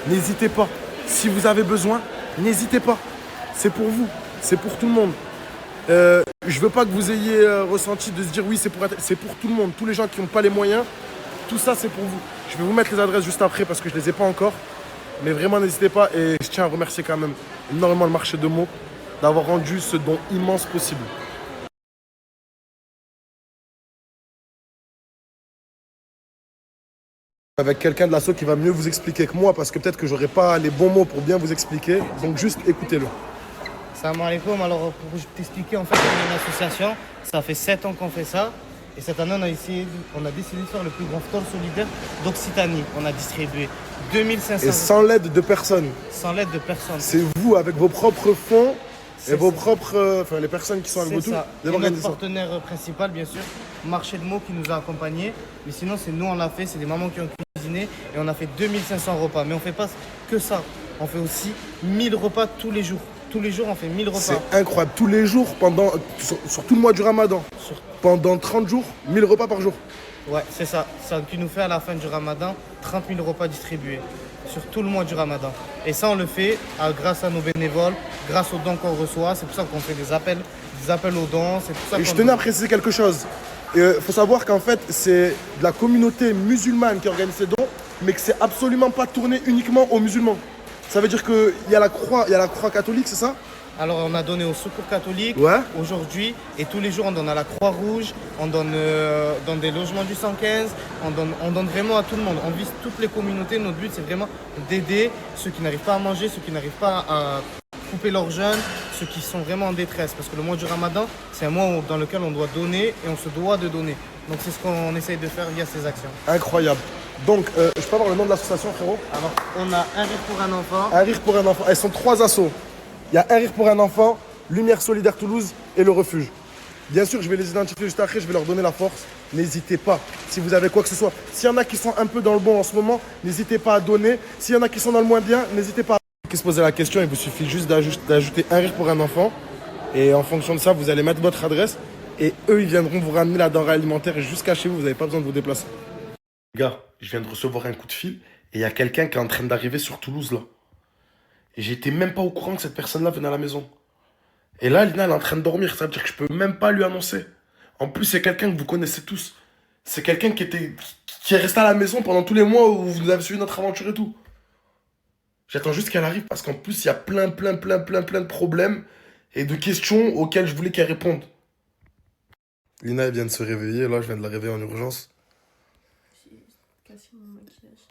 N'hésitez pas. Si vous avez besoin, n'hésitez pas. C'est pour vous. C'est pour tout le monde. Je veux pas que vous ayez ressenti de se dire oui, c'est pour tout le monde. Tous les gens qui n'ont pas les moyens, tout ça, c'est pour vous. Je vais vous mettre les adresses juste après parce que je les ai pas encore. Mais vraiment, n'hésitez pas. Et je tiens à remercier quand même énormément le marché de mots d'avoir rendu ce don immense possible. Avec quelqu'un de l'asso qui va mieux vous expliquer que moi parce que peut-être que j'aurai pas les bons mots pour bien vous expliquer. Donc juste écoutez-le. Salam alaikum. Alors pour t'expliquer, en fait, on est une association. Ça fait 7 ans qu'on fait ça. Et cette année, on a décidé de faire le plus grand store solidaire d'Occitanie. On a distribué 2500. Et sans l'aide de personne. Sans l'aide de personne. C'est vous avec vos propres fonds et vos propres, les personnes qui sont avec vous tous. Et notre partenaire principal, bien sûr, Marché de mots qui nous a accompagnés. Mais sinon, c'est nous, on l'a fait. C'est des mamans qui ont cuisiné et on a fait 2500 repas. Mais on fait pas que ça. On fait aussi 1000 repas tous les jours. Tous les jours, on fait 1000 repas. C'est incroyable. Tous les jours, sur tout le mois du Ramadan. Pendant 30 jours, 1000 repas par jour. Ouais, c'est ça. Ça qui nous fait à la fin du Ramadan 30 000 repas distribués sur tout le mois du Ramadan. Et ça, on le fait grâce à nos bénévoles, grâce aux dons qu'on reçoit. C'est pour ça qu'on fait des appels aux dons. C'est pour ça Et je tenais à préciser quelque chose. Il faut savoir qu'en fait, c'est de la communauté musulmane qui organise ces dons, mais que c'est absolument pas tourné uniquement aux musulmans. Ça veut dire qu'il y a la croix catholique, c'est ça? Alors on a donné au Secours catholique aujourd'hui et tous les jours on donne à la Croix-Rouge, on donne dans des logements du 115, on donne vraiment à tout le monde. On vise toutes les communautés. Notre but c'est vraiment d'aider ceux qui n'arrivent pas à manger, ceux qui n'arrivent pas à couper leur jeûne, ceux qui sont vraiment en détresse. Parce que le mois du Ramadan, c'est un mois dans lequel on doit donner et on se doit de donner. Donc c'est ce qu'on essaye de faire via ces actions. Incroyable. Donc, je peux avoir le nom de l'association, frérot? Alors, on a Un Rire pour un enfant. Un Rire pour un enfant. Elles sont 3 assos. Il y a Un Rire pour un enfant, Lumière Solidaire Toulouse et Le Refuge. Bien sûr, je vais les identifier juste après, je vais leur donner la force. N'hésitez pas, si vous avez quoi que ce soit. S'il y en a qui sont un peu dans le bon en ce moment, n'hésitez pas à donner. S'il y en a qui sont dans le moins bien, n'hésitez pas à se poser la question. Il vous suffit juste d'ajouter Un Rire pour un enfant. Et en fonction de ça, vous allez mettre votre adresse. Et eux, ils viendront vous ramener la denrée alimentaire jusqu'à chez vous. Vous n'avez pas besoin de vous déplacer. Les gars, je viens de recevoir un coup de fil. Et il y a quelqu'un qui est en train d'arriver sur Toulouse, là. Et j'étais même pas au courant que cette personne-là venait à la maison. Et là, Lina, elle est en train de dormir. Ça veut dire que je peux même pas lui annoncer. En plus, c'est quelqu'un que vous connaissez tous. C'est quelqu'un qui est resté à la maison pendant tous les mois où vous avez suivi notre aventure et tout. J'attends juste qu'elle arrive parce qu'en plus, il y a plein de problèmes et de questions auxquelles je voulais qu'elle réponde. Lina, elle vient de se réveiller. Là, je viens de la réveiller en urgence. J'ai cassé mon maquillage.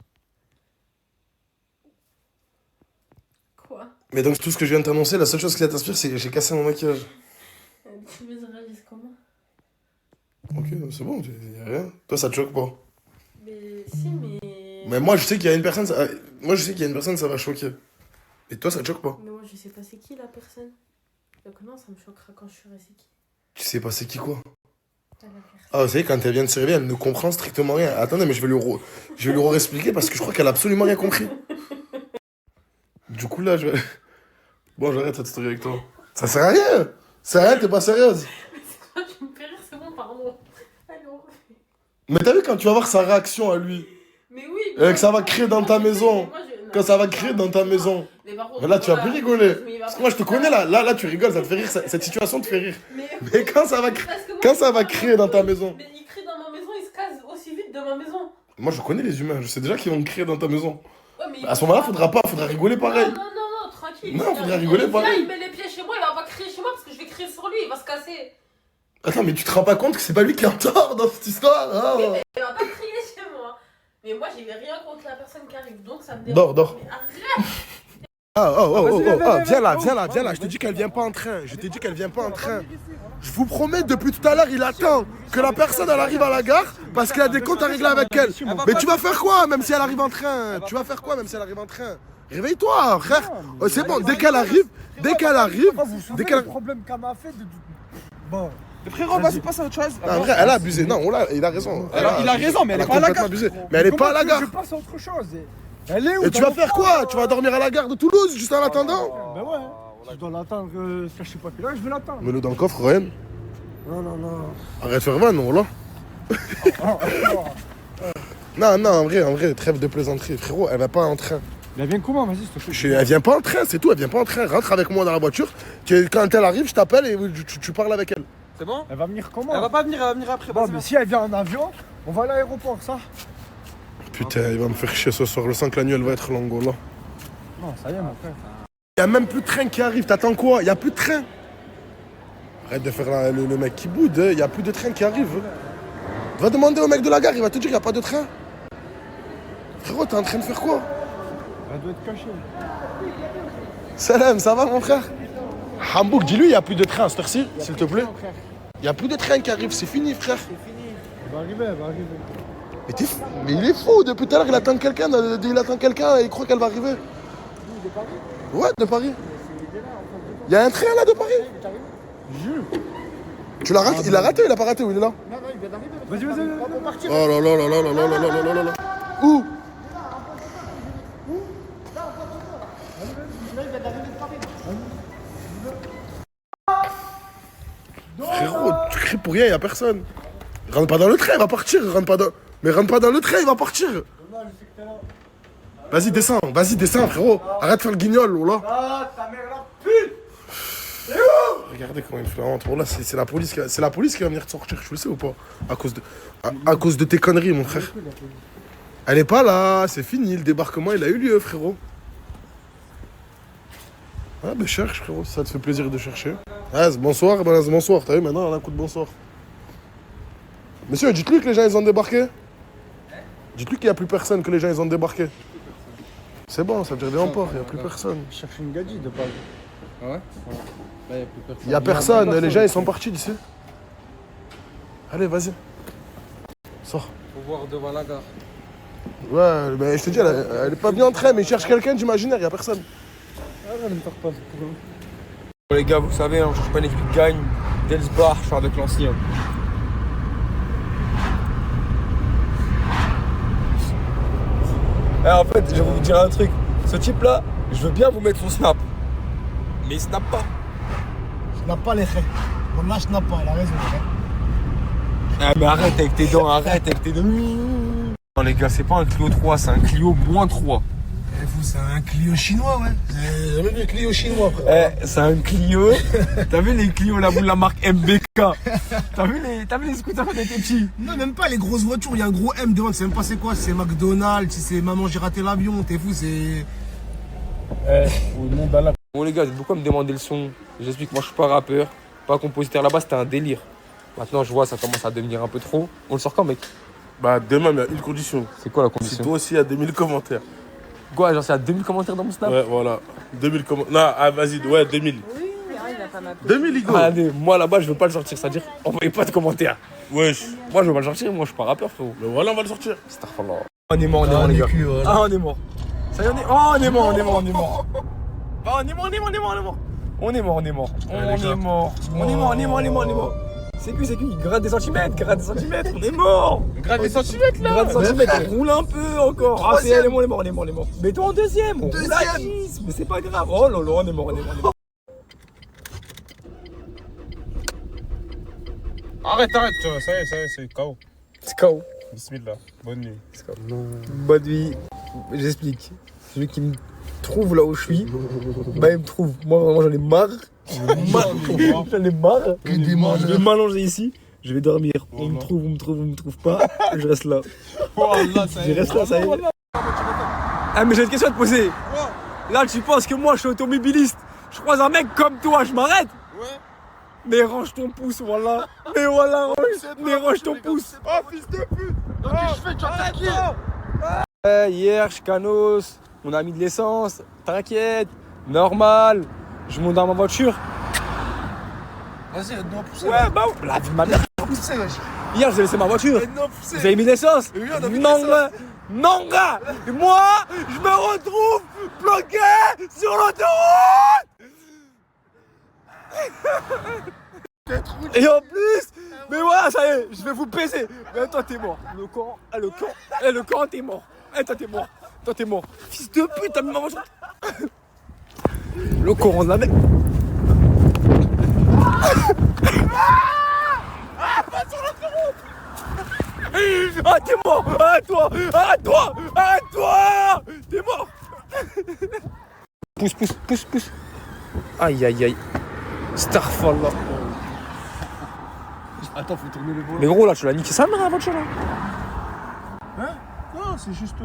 Quoi? Mais donc, tout ce que je viens de t'annoncer, la seule chose qui t'inspire, c'est que j'ai cassé mon maquillage. Tu veux réaliser comment? Ok, c'est bon, y a rien. Toi, ça te choque pas? Mais si, mais. Mais moi, je sais qu'il y a une personne, ça va choquer. Et toi, ça te choque pas? Mais moi, je sais pas c'est qui la personne. Donc, non, ça me choquera quand je saurai c'est qui. Tu sais pas c'est qui quoi? La personne. Ah, vous savez, quand elle vient de se réveiller, elle ne comprend strictement rien. Attendez, mais je vais lui réexpliquer parce que je crois qu'elle a absolument rien compris. Du coup, là, je vais. Bon, j'arrête cette story avec toi. Ça sert à rien! Ça sert à rien, t'es pas sérieuse! Mais c'est quoi, tu me fais rire, c'est bon, pardon. Allez, on refait. Mais t'as vu quand tu vas voir sa réaction à lui? Mais oui! Et que ça va créer dans ta maison. Non, Quand ça va créer dans ta maison. Mais par contre, Mais là, tu vas plus rigoler. mais Parce que moi, je te connais là. Là, tu rigoles, ça te fait rire. Cette situation te fait rire. Mais quand ça va créer dans ta maison. Mais il crie dans ma maison, il se casse aussi vite de ma maison. Moi, je connais les humains. Je sais déjà qu'ils vont créer dans ta maison. Ouais, mais À ce moment-là, faudra rigoler pareil. Non, tranquille. Non, faudra rigoler pareil. Il met les pieds chez moi, il va pas crier chez moi parce que je vais crier sur lui, il va se casser. Attends, mais tu te rends pas compte que c'est pas lui qui a tort dans cette histoire, hein? Oui, mais il va pas crier chez moi. Mais moi, j'ai rien contre la personne qui arrive, donc ça me dérange. Dors. Mais arrête! Viens là. Je te dis qu'elle vient pas en train. Je vous promets, depuis tout à l'heure, il attend que la personne elle arrive à la gare parce qu'il y a des comptes à régler avec elle. Mais tu vas faire quoi même si elle arrive en train? Réveille-toi, frère. C'est bon, dès qu'elle arrive. problème qu'elle m'a fait. Bon. Mais frérot, vas-y, passe à autre chose. En vrai, elle a abusé. Non, il a raison. Il a raison, mais elle est pas à la gare. Abusé. Mais elle est pas à la gare. Je passe à autre chose. Elle est où? Et tu vas faire quoi? Tu vas dormir à la gare de Toulouse juste en attendant? Ben ouais. Je dois l'attendre. Je sais pas. Là, je vais l'attendre. Mets-le dans le coffre, Ryan. Non. Arrête de faire van, non, là. Non, en vrai, trêve de plaisanterie. Frérot, elle va pas en train. Mais elle vient comment? Vas-y, s'il te plaît. Elle vient pas en train, c'est tout. Elle vient pas en train. Rentre avec moi dans la voiture. Quand elle arrive, je t'appelle et tu parles avec elle. C'est bon? Elle va venir comment? Elle va pas venir, elle va venir après. Bon, mais si elle vient en avion, on va à l'aéroport, ça. Putain, il va me faire chier ce soir. Je sens que la nuit, elle va être longue, là. Non, ça y est, mon frère. Y a même plus de train qui arrive. T'attends quoi? Y a plus de train. Arrête de faire le mec qui boude. Y a plus de train qui arrive. Va demander au mec de la gare, il va te dire y a pas de train. Frérot, t'es en train de faire quoi? Elle doit être cachée. Salam, ça va mon frère? Hambouk, dis-lui, y a plus de train à cette heure-ci, s'il te plaît. Y a plus de train qui arrive, c'est fini, frère. Elle va arriver. Mais il est fou, depuis tout à l'heure, il attend quelqu'un et il croit qu'elle va arriver. De Paris? Ouais, de Paris. Il y a un train là de Paris? Tu l'as raté? Il l'a raté ou il a pas raté? Où il est là? Non, il vient d'arriver. Vas-y. On va partir. Oh là. Où? Frérot, tu cries pour rien, y a personne. Rentre pas dans le train, il va partir. Mais rentre pas dans le train, il va partir. Vas-y, descends, frérot. Arrête de faire le guignol, oh là. Ah, ta mère la pute! Regardez comment il fait la honte. Bon, là, c'est la police qui va venir te sortir, tu le sais ou pas? À cause de tes conneries, mon frère. Elle est pas là, c'est fini, le débarquement, il a eu lieu, frérot. Ah, ben cherche, frérot, ça te fait plaisir de chercher. Ah, bonsoir, t'as vu, maintenant, on a un coup de bonsoir. Monsieur, dites-lui que les gens, ils ont débarqué. Dites-lui qu'il n'y a plus personne, que les gens, ils ont débarqué. C'est bon, ça veut dire bien port, il n'y a plus personne. Je cherche une gadji de Paris. Ah ouais? Là, y a plus personne. Il n'y a personne, les gens, ils sont partis d'ici. Allez, vas-y. Sors. Faut voir devant la gare. Ouais, mais je te dis, elle est pas venue en train, mais il cherche quelqu'un d'imaginaire, il n'y a personne. Ah, elle ne part pas, c'est pour eux. Bon, les gars, vous savez, on cherche pas une équipe qui gagne. Delsbar, Charles de Clancy. En fait, je vais vous dire un truc. Ce type-là, je veux bien vous mettre son snap. Mais il snap pas. Snap pas les raies. On a snap pas, elle a raison, les raies. Ah, mais arrête avec tes dents, Non, les gars, c'est pas un Clio 3, c'est un Clio moins 3. Et vous, c'est un Clio chinois, ouais. J'ai jamais vu un Clio chinois, frère. C'est un Clio. T'as vu les Clio, là, vous, la marque MBK? T'as vu les scooters quand t'étais petit? Non, même pas les grosses voitures, il y a un gros M devant, tu sais même pas c'est quoi, si c'est McDonald's, si c'est maman j'ai raté l'avion, t'es fou, c'est... Bon les gars, vous êtes beaucoup à me demander le son. J'explique, moi je suis pas rappeur, pas compositeur. Là-bas c'était un délire. Maintenant je vois ça commence à devenir un peu trop. On le sort quand mec? Bah demain, mais il y a une condition. C'est quoi la Si condition? toi aussi, il y a 2000 commentaires. Quoi, genre c'est à 2000 commentaires dans mon snap? Ouais, voilà. 2000 commentaires. Non, ah, vas-y, ouais, 2000. 2000, Igo. Allez, moi là-bas je veux pas le sortir, c'est-à-dire envoyez pas de commentaires. Wesh. Moi je veux pas le sortir, moi je suis pas rappeur frérot. Mais voilà, on va le sortir. Starfallah. On est mort les gars. Ah on est mort. Ça y est, on est mort. Ah on est mort. Ah on est mort. On est mort. On est mort. C'est qui? Il gratte des centimètres. On est mort. Gratte des centimètres là. Gratte des centimètres, on roule un peu encore. Ah c'est elle, on est mort. Mets-toi en deuxième. On roule à 10, mais c'est pas grave. Oh là là, on est mort. Arrête, ça y est, c'est KO. C'est KO. Bismillah, bonne nuit. Bonne nuit. J'explique. Celui qui me trouve là où je suis, bah il me trouve. Moi vraiment j'en ai marre. J'en ai marre. Je vais m'allonger ici. Je vais dormir. On me trouve pas. Je reste là. Je reste là, ça y est. Ah mais j'ai une question à te poser. Là tu penses que moi je suis automobiliste. Je croise un mec comme toi, je m'arrête. Mais range ton pouce, voilà. Mais voilà, range ton pouce. Oh, fils de pute. Qu'est-ce que je fais? Tu vas t'inquiéter. Hier, je canos. On a mis de l'essence. T'inquiète. Normal. Je monte dans ma voiture. Vas-y, aide-nous à pousser. Ouais, bah, la vie de ma mère. Pousser, wesh. Hier, j'ai laissé ma voiture. Aide-nous à pousser. Vous avez mis de l'essence? Oui, on a mis de Non, l'essence. non, gars. Moi, je me retrouve bloqué sur l'autoroute. Et en plus, mais voilà, ça y est, je vais vous baiser. Mais toi, t'es mort. Le camp, t'es mort. Toi, t'es mort. Fils de pute, t'as mis ma voiture. Le coran de la mec. Pas sur l'autoroute. Ah, t'es mort. Arrête-toi. T'es mort. Pousse. Aïe. Starfallah. Attends, faut tourner le volant. Mais gros, là, tu l'as niqué sa mère la voiture là. Hein? Non, c'est juste.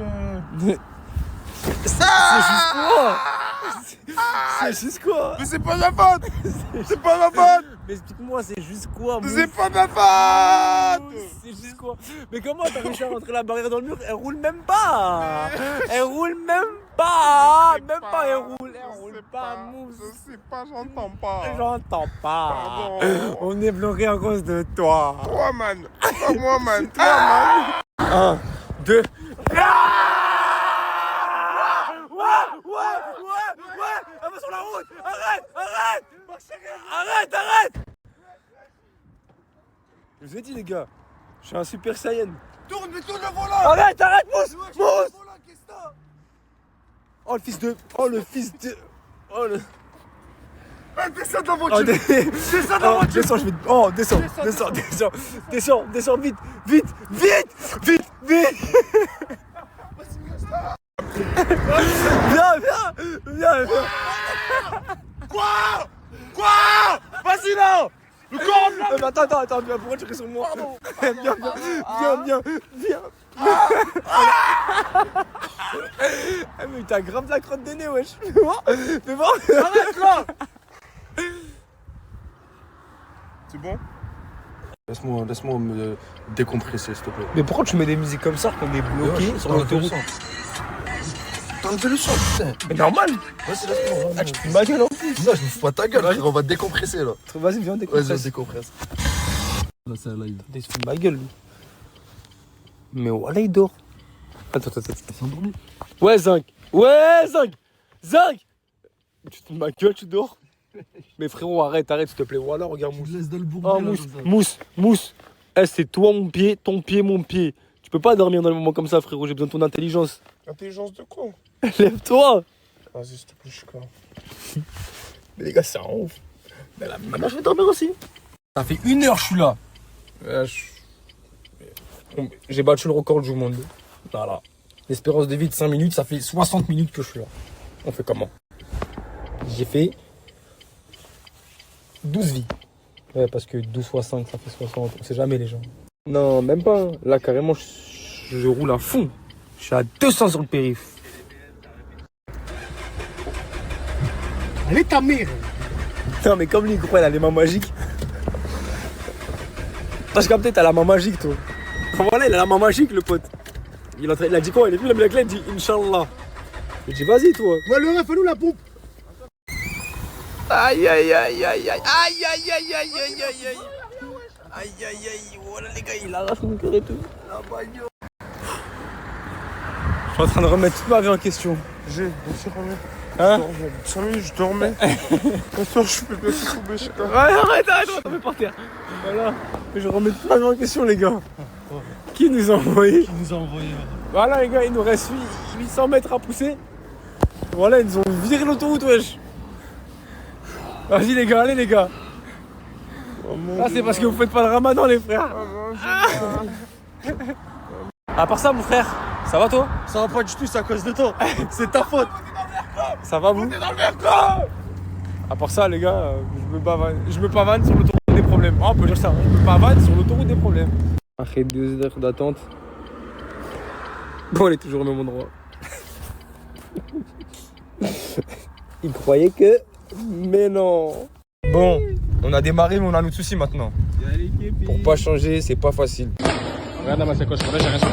C'est juste quoi? Mais c'est pas ma faute. C'est pas ma faute. Mais explique-moi, c'est juste quoi? C'est pas ma faute. C'est juste quoi? Mais comment t'as réussi à rentrer la barrière dans le mur? Elle roule même pas. Elle roule pas, mousse. Je sais pas, j'entends pas. Pardon. On est bloqué à cause de toi. Toi, man. Pas moi, man. 1, 2. Ouais, elle va sur la route. Arrête. Je vous ai dit les gars, je suis un super saiyan. Tourne le volant. Arrête, mousse. Oh le fils de. Oh le. Descends de la voiture. Descends de la voiture. Descends, je vais. Oh, descends, vite. Viens. Quoi? Vas-y là. Le corps là. Attends, pourquoi tu restes sur moi? Viens. Mais t'as grave la crotte de nez, wesh. Fais voir. Arrête là. C'est bon? Laisse-moi me décompresser, s'il te plaît. Mais pourquoi tu mets des musiques comme ça qu'on est bloqué sur l'autoroute? T'as enlevé le son, putain. Mais normal. Vas-y, laisse-moi. Ah, tu te fous de ma gueule en plus. Non, je me fous pas ta gueule, frère. On va décompresser là. Vas-y, viens, décompresse. Vas-y, on décompresse. Là, c'est un live. Il se fout de ma gueule, lui. Mais voilà, il dort. Attends. Il s'est endormi. Ouais, Zinc. Tu te fous de ma gueule, tu dors. Mais frérot, arrête, s'il te plaît. Voilà, regarde, Mousse. Je laisse dans le bourbier. Mousse. Eh, c'est toi, mon pied, ton pied, mon pied. Tu peux pas dormir dans le moment comme ça, frérot. J'ai besoin de ton intelligence. Intelligence de quoi? Lève-toi. Vas-y, s'il te plaît, je suis calme. Mais les gars, c'est un ouf. Mais là, maintenant, je vais dormir aussi. Ça fait 1 heure, je suis là. J'ai battu le record du monde. Voilà. L'espérance de vie de 5 minutes, ça fait 60 minutes que je suis là. On fait comment? J'ai fait 12 vies. Ouais, parce que 12 x 5, ça fait 60. On sait jamais, les gens. Non, même pas. Là, carrément, je roule à fond. Je suis à 200 sur le périph'. Elle est ta mère. Non, mais comme lui, il croit, il a les mains magiques. Parce que peut-être t'as la main magique, toi. Voilà, il a la main magique, le pote. Il a dit quoi? Il est venu, il a mis la clé, il dit Inch'Allah. Il dit vas-y, toi. Ouais, le ref, fais-nous la pompe. Aïe, aïe, aïe, aïe, aïe, aïe, aïe, aïe, aïe, aïe, aïe, aïe. Aïe, aïe, aïe, voilà les gars, il arrache mon cœur et tout. La bagnole. Je suis en train de remettre toute ma vie en question. J'ai, on s'est remis. Hein? 5 minutes, je dormais. Attends, je peux laisser tomber, je sais pas. Ouais, arrête, on va tomber par terre. Voilà. Je remets toute ma vie en question, les gars. Qui nous a envoyé? Voilà, les gars, il nous reste 800 mètres à pousser. Voilà, ils nous ont viré l'autoroute, wesh. Vas-y, les gars, allez, les gars. Là, c'est parce que vous faites pas le ramadan, les frères. À part ça, mon frère, ça va toi? Ça va pas du tout, c'est à cause de toi. C'est ta faute. Ça va vous? À part ça, les gars, je me pavane sur l'autoroute des problèmes. Oh, on peut dire ça, je me pavane sur l'autoroute des problèmes. Après 2 heures d'attente. Bon, elle est toujours au même endroit. Il croyait que... Mais non. Bon, on a démarré, mais on a notre souci maintenant. Pour pas changer, c'est pas facile. Regarde dans ma sacoche, là j'ai rien sur.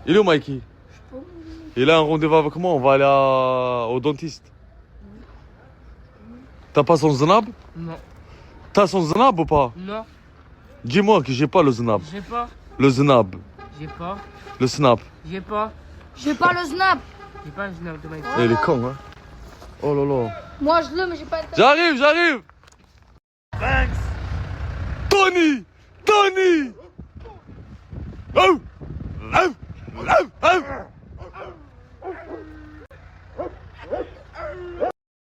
Il est où Mikey? Il a un rendez-vous avec moi, on va aller au dentiste. T'as pas son znab? Non. T'as son znab ou pas? Non. Dis-moi que j'ai pas le znab. J'ai pas. Le znab. J'ai pas. Le snap. J'ai pas. J'ai pas le snap. J'ai pas le snap de Mike. Il est con, hein? Oh là là. Moi je l'ai, mais j'ai pas le J'arrive! Thanks! Tony! Oh!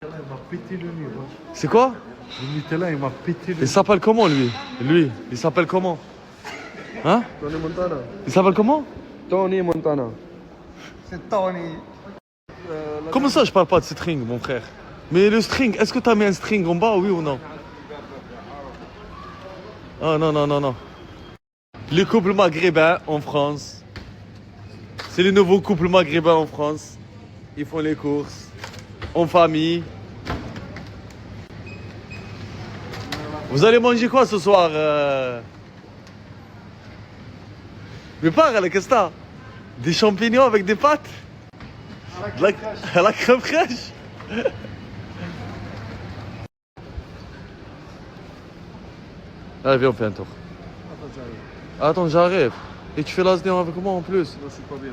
Il m'a pété le nez. C'est quoi? Le Nutella, il m'a pété le nez. Il s'appelle comment lui? Il s'appelle comment? Hein? Tony Montana. Il s'appelle comment? Tony Montana. C'est Tony. Comment ça je parle pas de string mon frère? Mais le string, est-ce que t'as mis un string en bas, oui ou non? Ah non. Les couples maghrébins en France. C'est les nouveaux couples maghrébins en France. Ils font les courses en famille. Vous allez manger quoi ce soir? Mais parle, qu'est-ce que t'as? Des champignons avec des pâtes? La crème fraîche? Allez, viens, on fait un tour. Attends, j'arrive. Et tu fais l'asnéant avec moi en plus? Non, je suis pas bien,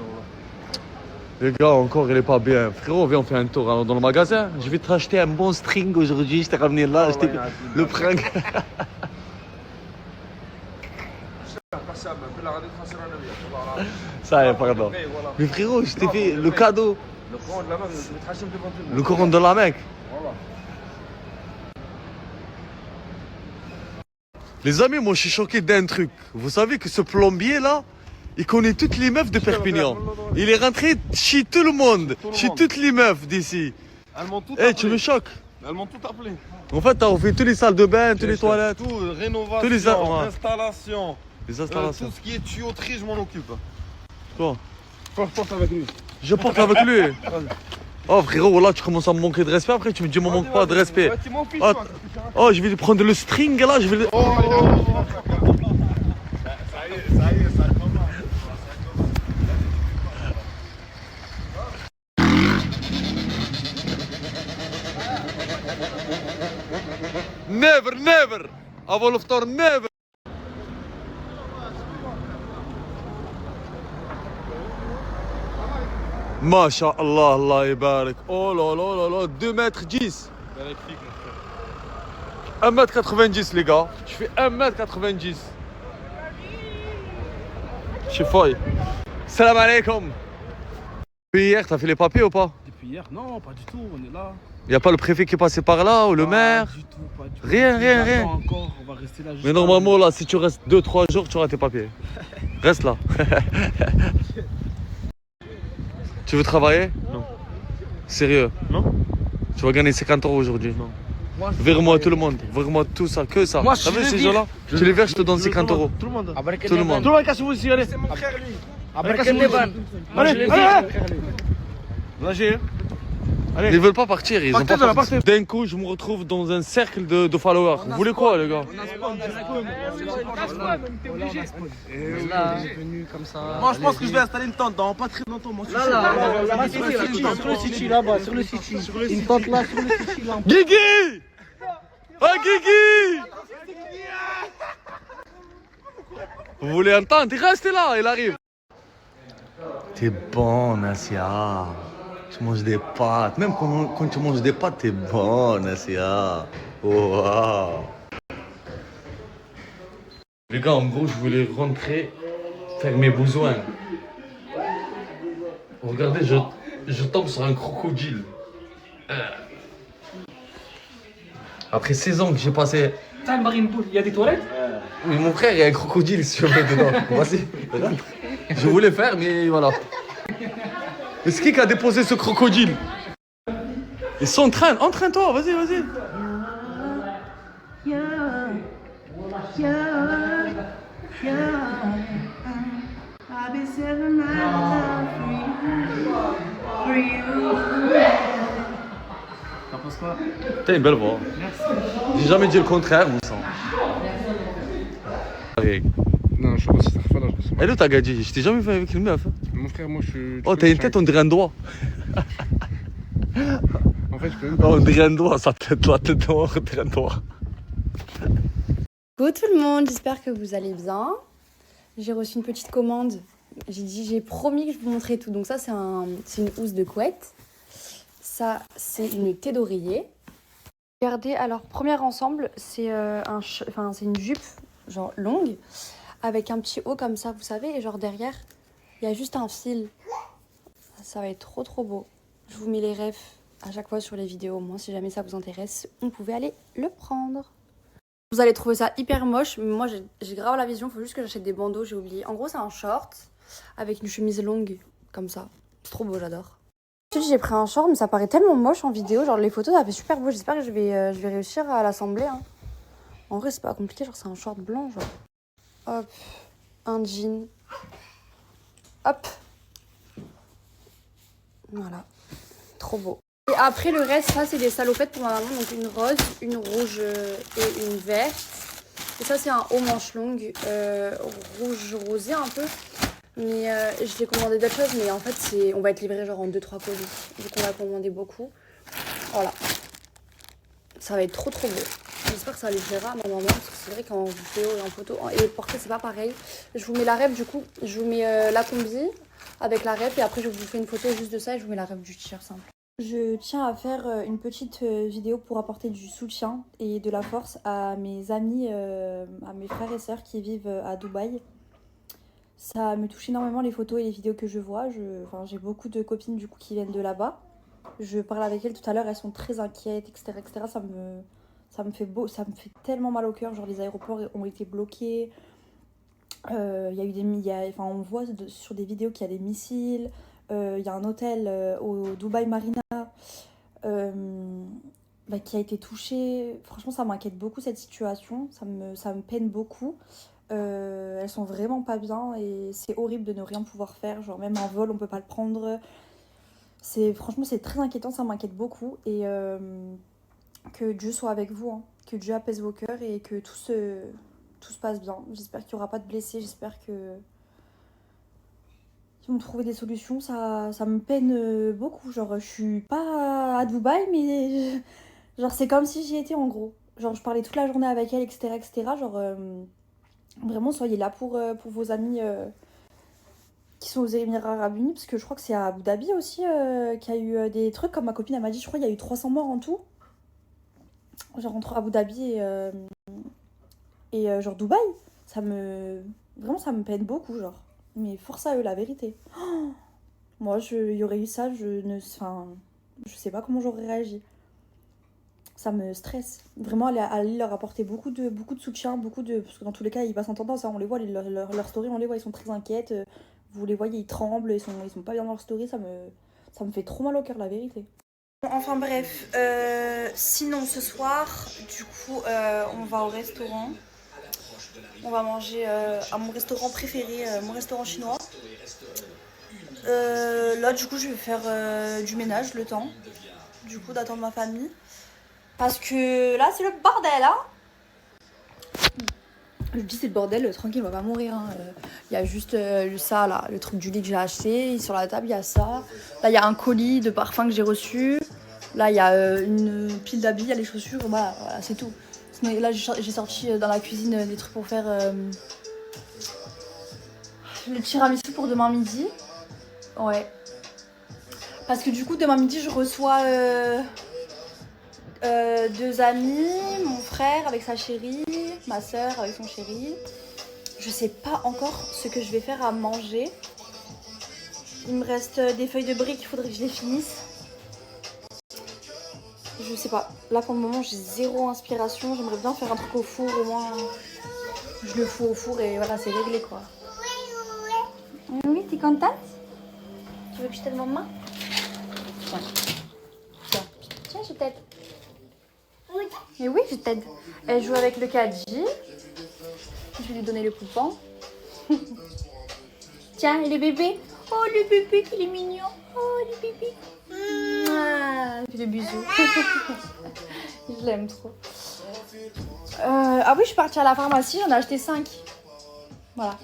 Les gars, encore, il est pas bien. Frérot, viens, on fait un tour dans le magasin. Je vais te racheter un bon string aujourd'hui. Je t'ai ramené là. Le prank. Ça y est, pardon. Mais frérot, je t'ai fait le cadeau. Le Coran de la Mecque. Les amis, moi je suis choqué d'un truc. Vous savez que ce plombier là, il connaît toutes les meufs de Perpignan. Il est rentré chez tout le monde, chez toutes les meufs d'ici. Elles m'ont tout appelé. Tu me choques. Elles m'ont tout appelé. En fait, t'as fait toutes les salles de bain, toutes les toilettes. Tout, rénovation, tous les installation. Les installations. Tout ce qui est tuyauterie, je m'en occupe. Quoi? Porte avec lui. Je porte avec lui. Oh frérot, là tu commences à me manquer de respect, après tu me dis, me manque pas de respect. Ouais, tu m'en fiches, Oh, toi. oh, je vais lui prendre le string là, je vais le... Ça y est, ça commence. Never, never! Avant l'iftar, never! Masha Allah, Allah yabarak. Oh là là là là, 2 mètres 10. 1 mètre 90 les gars. Je fais 1 mètre 90. Je suis folle. Salam alaikum. Depuis hier, t'as fait les papiers ou pas? Depuis hier, non, pas du tout, on est là. Y'a pas le préfet qui est passé par là ou le maire? Du tout, pas du tout. Rien, rien, rien. Encore, on va rester là Mais normalement là, si tu restes 2-3 jours, tu auras tes papiers. Reste là. Tu veux travailler? Non. Sérieux? Non. Tu vas gagner 50 € aujourd'hui? Non. Vire-moi tout le monde, vire-moi tout ça, que ça. Moi, T'as je vu les ces vire. gens-là? Tu les verses, je te donne 50 €. Tout le monde. Tout le monde. Tout le monde, cassez-vous ici, allez. C'est mon frère, lui. Allez, allez. Allez. Ils veulent pas partir, ils ont Partez pas de là, parti. partez. D'un coup, je me retrouve dans un cercle de followers. Vous voulez quoi, les gars? Moi, je pense que je vais installer une tente dans pas très longtemps. Moi, sur le City, là-bas, sur le City. Une tente là, sur le City, là. Guigui! Ah, Guigui! Vous voulez entendre? Restez là, il arrive. T'es bon, Nassia. Tu manges des pâtes. Même quand tu manges des pâtes, t'es bon, Nassia. Wow. Les gars, en gros, je voulais rentrer, faire mes besoins. Regardez, je tombe sur un crocodile. Après 16 ans que j'ai passé... T'as une marine poule, il y a des toilettes? Oui, mon frère, il y a un crocodile si tu veux dedans. Vas-y, regarde. Je voulais faire, mais voilà. Mais c'est qui a déposé ce crocodile? Ils sont en train. Entraîne-toi, vas-y, vas-y. T'en penses quoi? T'as une belle voix. J'ai jamais dit le contraire, mon sang. Allez. Non, je suis aussi Starfala. Elle est où ta gadji? Je t'ai jamais vu avec une meuf. Mon frère, moi je suis. Oh, t'as une tête, on dirait un doigt. En fait, je peux même Oh, pas. on dirait un doigt, sa tête, la tête noire, on dirait un doigt. Coucou tout le monde, j'espère que vous allez bien. J'ai reçu une petite commande. J'ai promis que je vous montrais tout. Donc ça, c'est une housse de couette. Ça, c'est une thé d'oreiller. Regardez, alors, premier ensemble, c'est une jupe, genre longue, avec un petit haut comme ça, vous savez, et genre derrière, il y a juste un fil. Ça va être trop trop beau. Je vous mets les refs à chaque fois sur les vidéos. Moi, si jamais ça vous intéresse, on pouvait aller le prendre. Vous allez trouver ça hyper moche, mais moi j'ai grave la vision, faut juste que j'achète des bandeaux, j'ai oublié. En gros, c'est un short avec une chemise longue, comme ça. C'est trop beau, j'adore. Ensuite, j'ai pris un short, mais ça paraît tellement moche en vidéo. Genre, les photos, ça fait super beau. J'espère que je vais réussir à l'assembler. Hein. En vrai, c'est pas compliqué, genre, c'est un short blanc, genre. Hop, un jean. Hop. Voilà. Trop beau. Et après, le reste, ça, c'est des salopettes pour ma maman. Donc, une rose, une rouge et une verte. Et ça, c'est un haut manche longue, rouge rosé un peu. Mais je l'ai commandé d'autres choses, mais en fait, on va être livré genre en 2-3 colis. Donc, on va commander beaucoup. Voilà. Ça va être trop trop beau. J'espère que ça lui plaira à ma maman, parce que c'est vrai qu'en vidéo et en photo, et portrait, c'est pas pareil. Je vous mets la ref, du coup, je vous mets la combi avec la ref, et après, je vous fais une photo juste de ça, et je vous mets la ref du t-shirt simple. Je tiens à faire une petite vidéo pour apporter du soutien et de la force à mes amis, à mes frères et sœurs qui vivent à Dubaï. Ça me touche énormément les photos et les vidéos que je vois. J'ai beaucoup de copines du coup qui viennent de là-bas. Je parle avec elles tout à l'heure, elles sont très inquiètes, etc. etc. Ça me fait tellement mal au cœur. Genre les aéroports ont été bloqués. On voit sur des vidéos qu'il y a des missiles. Il y a un hôtel au Dubai Marina qui a été touché. Franchement, ça m'inquiète beaucoup cette situation. Ça me peine beaucoup. Elles sont vraiment pas bien et c'est horrible de ne rien pouvoir faire. Genre même un vol, on peut pas le prendre. Franchement, c'est très inquiétant, ça m'inquiète beaucoup. Et que Dieu soit avec vous, hein. Que Dieu apaise vos cœurs et que tout se passe bien. J'espère qu'il n'y aura pas de blessés, j'espère que ils vont trouver des solutions. Ça me peine beaucoup. Genre, je suis pas à Dubaï, mais genre, c'est comme si j'y étais en gros. Genre, je parlais toute la journée avec elle, etc. etc. Genre, vraiment, soyez là pour vos amis qui sont aux Émirats Arabes Unis, parce que je crois que c'est à Abu Dhabi aussi qu'il y a eu des trucs, comme ma copine elle m'a dit, je crois qu'il y a eu 300 morts en tout. Genre entre Abu Dhabi et genre Dubaï. Vraiment, ça me peine beaucoup, genre. Mais force à eux, la vérité. Oh, moi, il y aurait eu ça, je sais pas comment j'aurais réagi. Ça me stresse. Vraiment, aller leur apporter beaucoup de soutien, parce que dans tous les cas, ils passent en tendance, hein, on les voit, leur story, on les voit, ils sont très inquiètes. Vous les voyez, ils tremblent, ils sont pas bien dans leur story, ça me fait trop mal au cœur, la vérité. Enfin bref, sinon ce soir, du coup, on va au restaurant. On va manger à mon restaurant préféré, mon restaurant chinois. Là, du coup, je vais faire du ménage, le temps, du coup, d'attendre ma famille. Parce que là, c'est le bordel, hein. Je dis c'est le bordel, tranquille, on va pas mourir. Hein. Il y a juste ça, là, le truc du lit que j'ai acheté. Sur la table, il y a ça. Là, il y a un colis de parfum que j'ai reçu. Là, il y a une pile d'habits, il y a les chaussures. Voilà, c'est tout. Sinon, là, j'ai sorti dans la cuisine des trucs pour faire le tiramisu pour demain midi. Ouais. Parce que du coup, demain midi, je reçois 2 amis, mon frère avec sa chérie, ma soeur avec son chéri. Je sais pas encore ce que je vais faire à manger. Il me reste des feuilles de briques, il faudrait que je les finisse. Je sais pas. Là pour le moment j'ai zéro inspiration. J'aimerais bien faire un truc au four, au moins je le fous au four et voilà, c'est réglé quoi. Oui, t'es contente? Tu veux que je t'aide maman? Ouais. Tiens, je t'aide. Mais oui, je t'aide. Elle joue avec le Kadji. Je vais lui donner le poupon. Tiens, et le bébé. Oh, le bébé, qu'il est mignon. Oh, le bébé. Fais le bisou. Je l'aime trop. Ah oui, je suis partie à la pharmacie, j'en ai acheté 5. Voilà.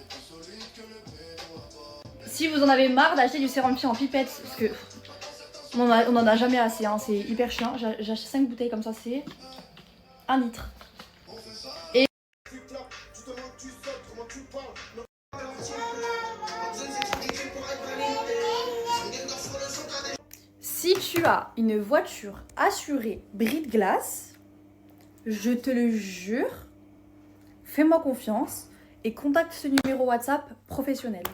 Si vous en avez marre d'acheter du sérum en pipette, parce que on en a jamais assez, hein, c'est hyper chiant. J'ai acheté 5 bouteilles comme ça, c'est 1 litre. Et si tu as une voiture assurée bris de glace, je te le jure, fais-moi confiance et contacte ce numéro WhatsApp professionnel.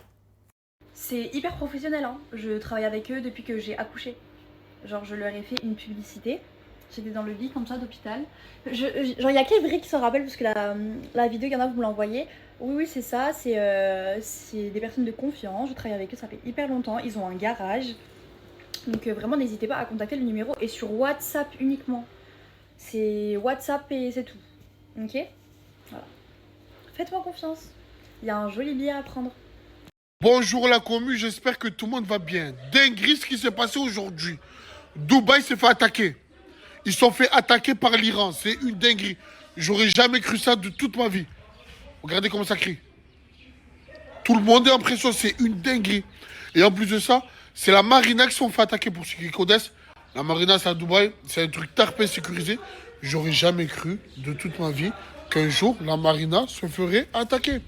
C'est hyper professionnel, hein. Je travaille avec eux depuis que j'ai accouché. Genre, je leur ai fait une publicité. J'étais dans le lit comme ça d'hôpital. Genre, il y a que vrai qui se rappelle parce que la vidéo, il y en a, vous me l'envoyez. Oui, c'est ça. C'est des personnes de confiance. Je travaille avec eux, ça fait hyper longtemps. Ils ont un garage. Donc, vraiment, n'hésitez pas à contacter le numéro. Et sur WhatsApp uniquement. C'est WhatsApp et c'est tout. Ok? Voilà. Faites-moi confiance. Il y a un joli billet à prendre. Bonjour la commu, j'espère que tout le monde va bien. Dinguerie ce qui s'est passé aujourd'hui. Dubaï s'est fait attaquer. Ils sont fait attaquer par l'Iran. C'est une dinguerie. J'aurais jamais cru ça de toute ma vie. Regardez comment ça crie. Tout le monde est en pression, c'est une dinguerie. Et en plus de ça, c'est la marina qui sont fait attaquer pour ceux qui connaissent. La marina, c'est à Dubaï. C'est un truc tarpé sécurisé. J'aurais jamais cru de toute ma vie qu'un jour, la marina se ferait attaquer.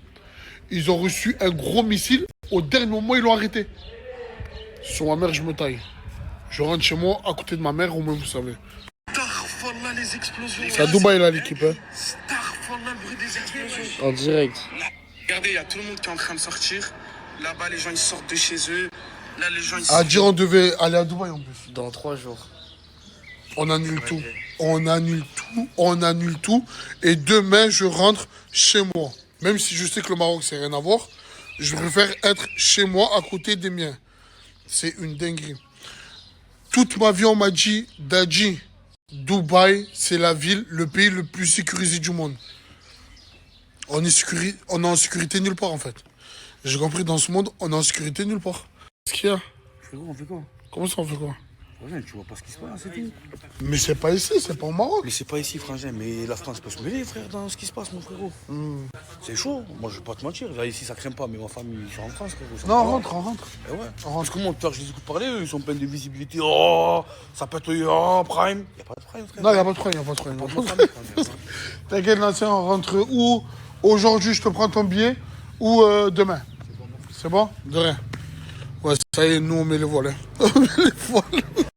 Ils ont reçu un gros missile. Au dernier moment, ils l'ont arrêté. Sur ma mère, je me taille. Je rentre chez moi, à côté de ma mère, au moins, vous savez. Les explosions. C'est à Dubaï, là, l'équipe. Hein. Le bruit des explosions. En direct. Regardez, il y a tout le monde qui est en train de sortir. Là-bas, les gens, ils sortent de chez eux. Là, les gens, ils sortent. À dire, on devait aller à Dubaï, en plus. Dans 3 jours. On annule tout. On annule tout. On annule tout. Et demain, je rentre chez moi. Même si je sais que le Maroc, c'est rien à voir. Je préfère être chez moi, à côté des miens. C'est une dinguerie. Toute ma vie, on m'a dit, Dadji, Dubaï, c'est la ville, le pays le plus sécurisé du monde. On est en sécurité nulle part, en fait. J'ai compris, dans ce monde, on est en sécurité nulle part. Qu'est-ce qu'il y a? On fait quoi? Comment ça, on fait quoi? Frangin, tu vois pas ce qui se passe, c'est tout. Mais c'est pas ici, c'est pas au Maroc. Mais c'est pas ici, frangin, mais la France peut se mêler, frère, dans ce qui se passe, mon frérot. C'est chaud, moi je vais pas te mentir. Là, ici, ça craint pas, mais ma famille, ils sont en France, frérot. Non, on rentre. Eh ouais. Parce que moi, tout à l'heure, je les écoute parler, eux, ils sont pleins de visibilité. Oh, ça peut être prime. Y a pas de prime, frère. Non, y a pas de problème, T'inquiète, l'ancien, on rentre où? Aujourd'hui, je te prends ton billet ou demain. C'est bon? De rien. Ouais, ça y est, nous, on met les volets.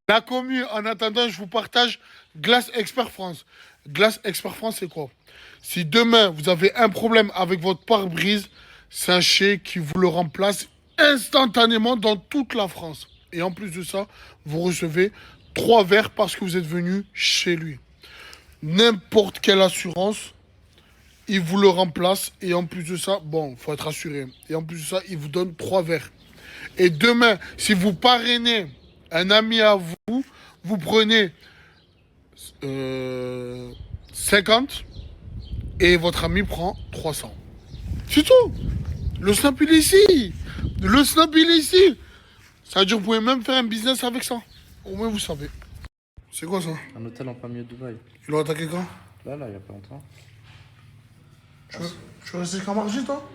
La commu, en attendant, je vous partage Glace Expert France. Glace Expert France, c'est quoi? Si demain, vous avez un problème avec votre pare-brise, sachez qu'il vous le remplace instantanément dans toute la France. Et en plus de ça, vous recevez 3 verres parce que vous êtes venu chez lui. N'importe quelle assurance, il vous le remplace. Et en plus de ça, bon, il faut être assuré. Et en plus de ça, il vous donne 3 verres. Et demain, si vous parrainez un ami à vous, vous prenez 50 et votre ami prend 300. C'est tout. Le snap, il est ici. Le snap, il est ici. Ça veut dire que vous pouvez même faire un business avec ça. Au moins, vous savez. C'est quoi ça? Un hôtel en plein milieu de Dubaï. Ils l'ont attaqué quand? Là, il y a pas longtemps. Tu veux rester comme Margie, toi?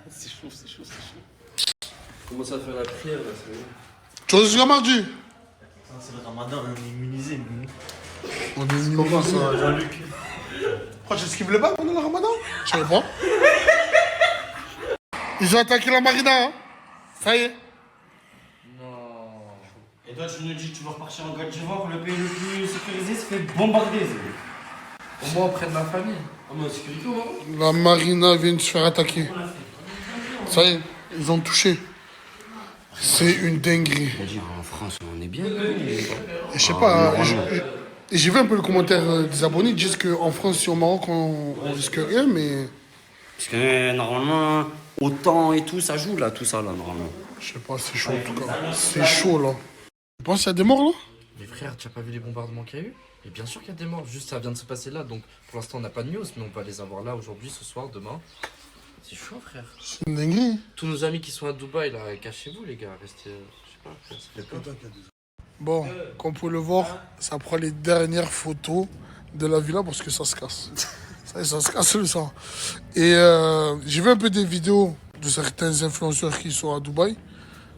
C'est chaud. Commence à faire la prière, là, c'est bon. Tu veux rester comme Margie? C'est le ramadan, on est immunisé, nous. On est immunisé. Comment ça, Jean-Luc? Pourquoi tu esquives les balles pendant le ramadan? Je savais pas. Ils ont attaqué la marina, hein? Ça y est. Et toi, tu nous dis que tu veux repartir en Côte d'Ivoire, le pays le plus sécurisé se fait bombarder. Au moins auprès de ma famille. En mode sécurité, au moins. La marina vient de se faire attaquer. Ça y est, ils ont touché. C'est une dinguerie. C'est-à-dire, en France, on est bien. Je sais pas, j'ai vu un peu le commentaire des abonnés, ils disent qu'en France et au Maroc, on risque rien, mais... Parce que normalement, autant et tout, ça joue là, tout ça là, normalement. Je sais pas, c'est chaud en tout cas. C'est chaud là. Tu penses qu'il y a des morts là? Mais frère, tu as pas vu les bombardements qu'il y a eu? Et bien sûr qu'il y a des morts, juste ça vient de se passer là, donc pour l'instant on n'a pas de news, mais on va les avoir là aujourd'hui, ce soir, demain. C'est chaud frère. C'est une dinguerie. Tous nos amis qui sont à Dubaï là, cachez-vous les gars, restez, je sais pas, ça fait peur. Bon, comme vous pouvez le voir, ça prend les dernières photos de la villa parce que ça se casse. Ça se casse le sang. Et j'ai vu un peu des vidéos de certains influenceurs qui sont à Dubaï.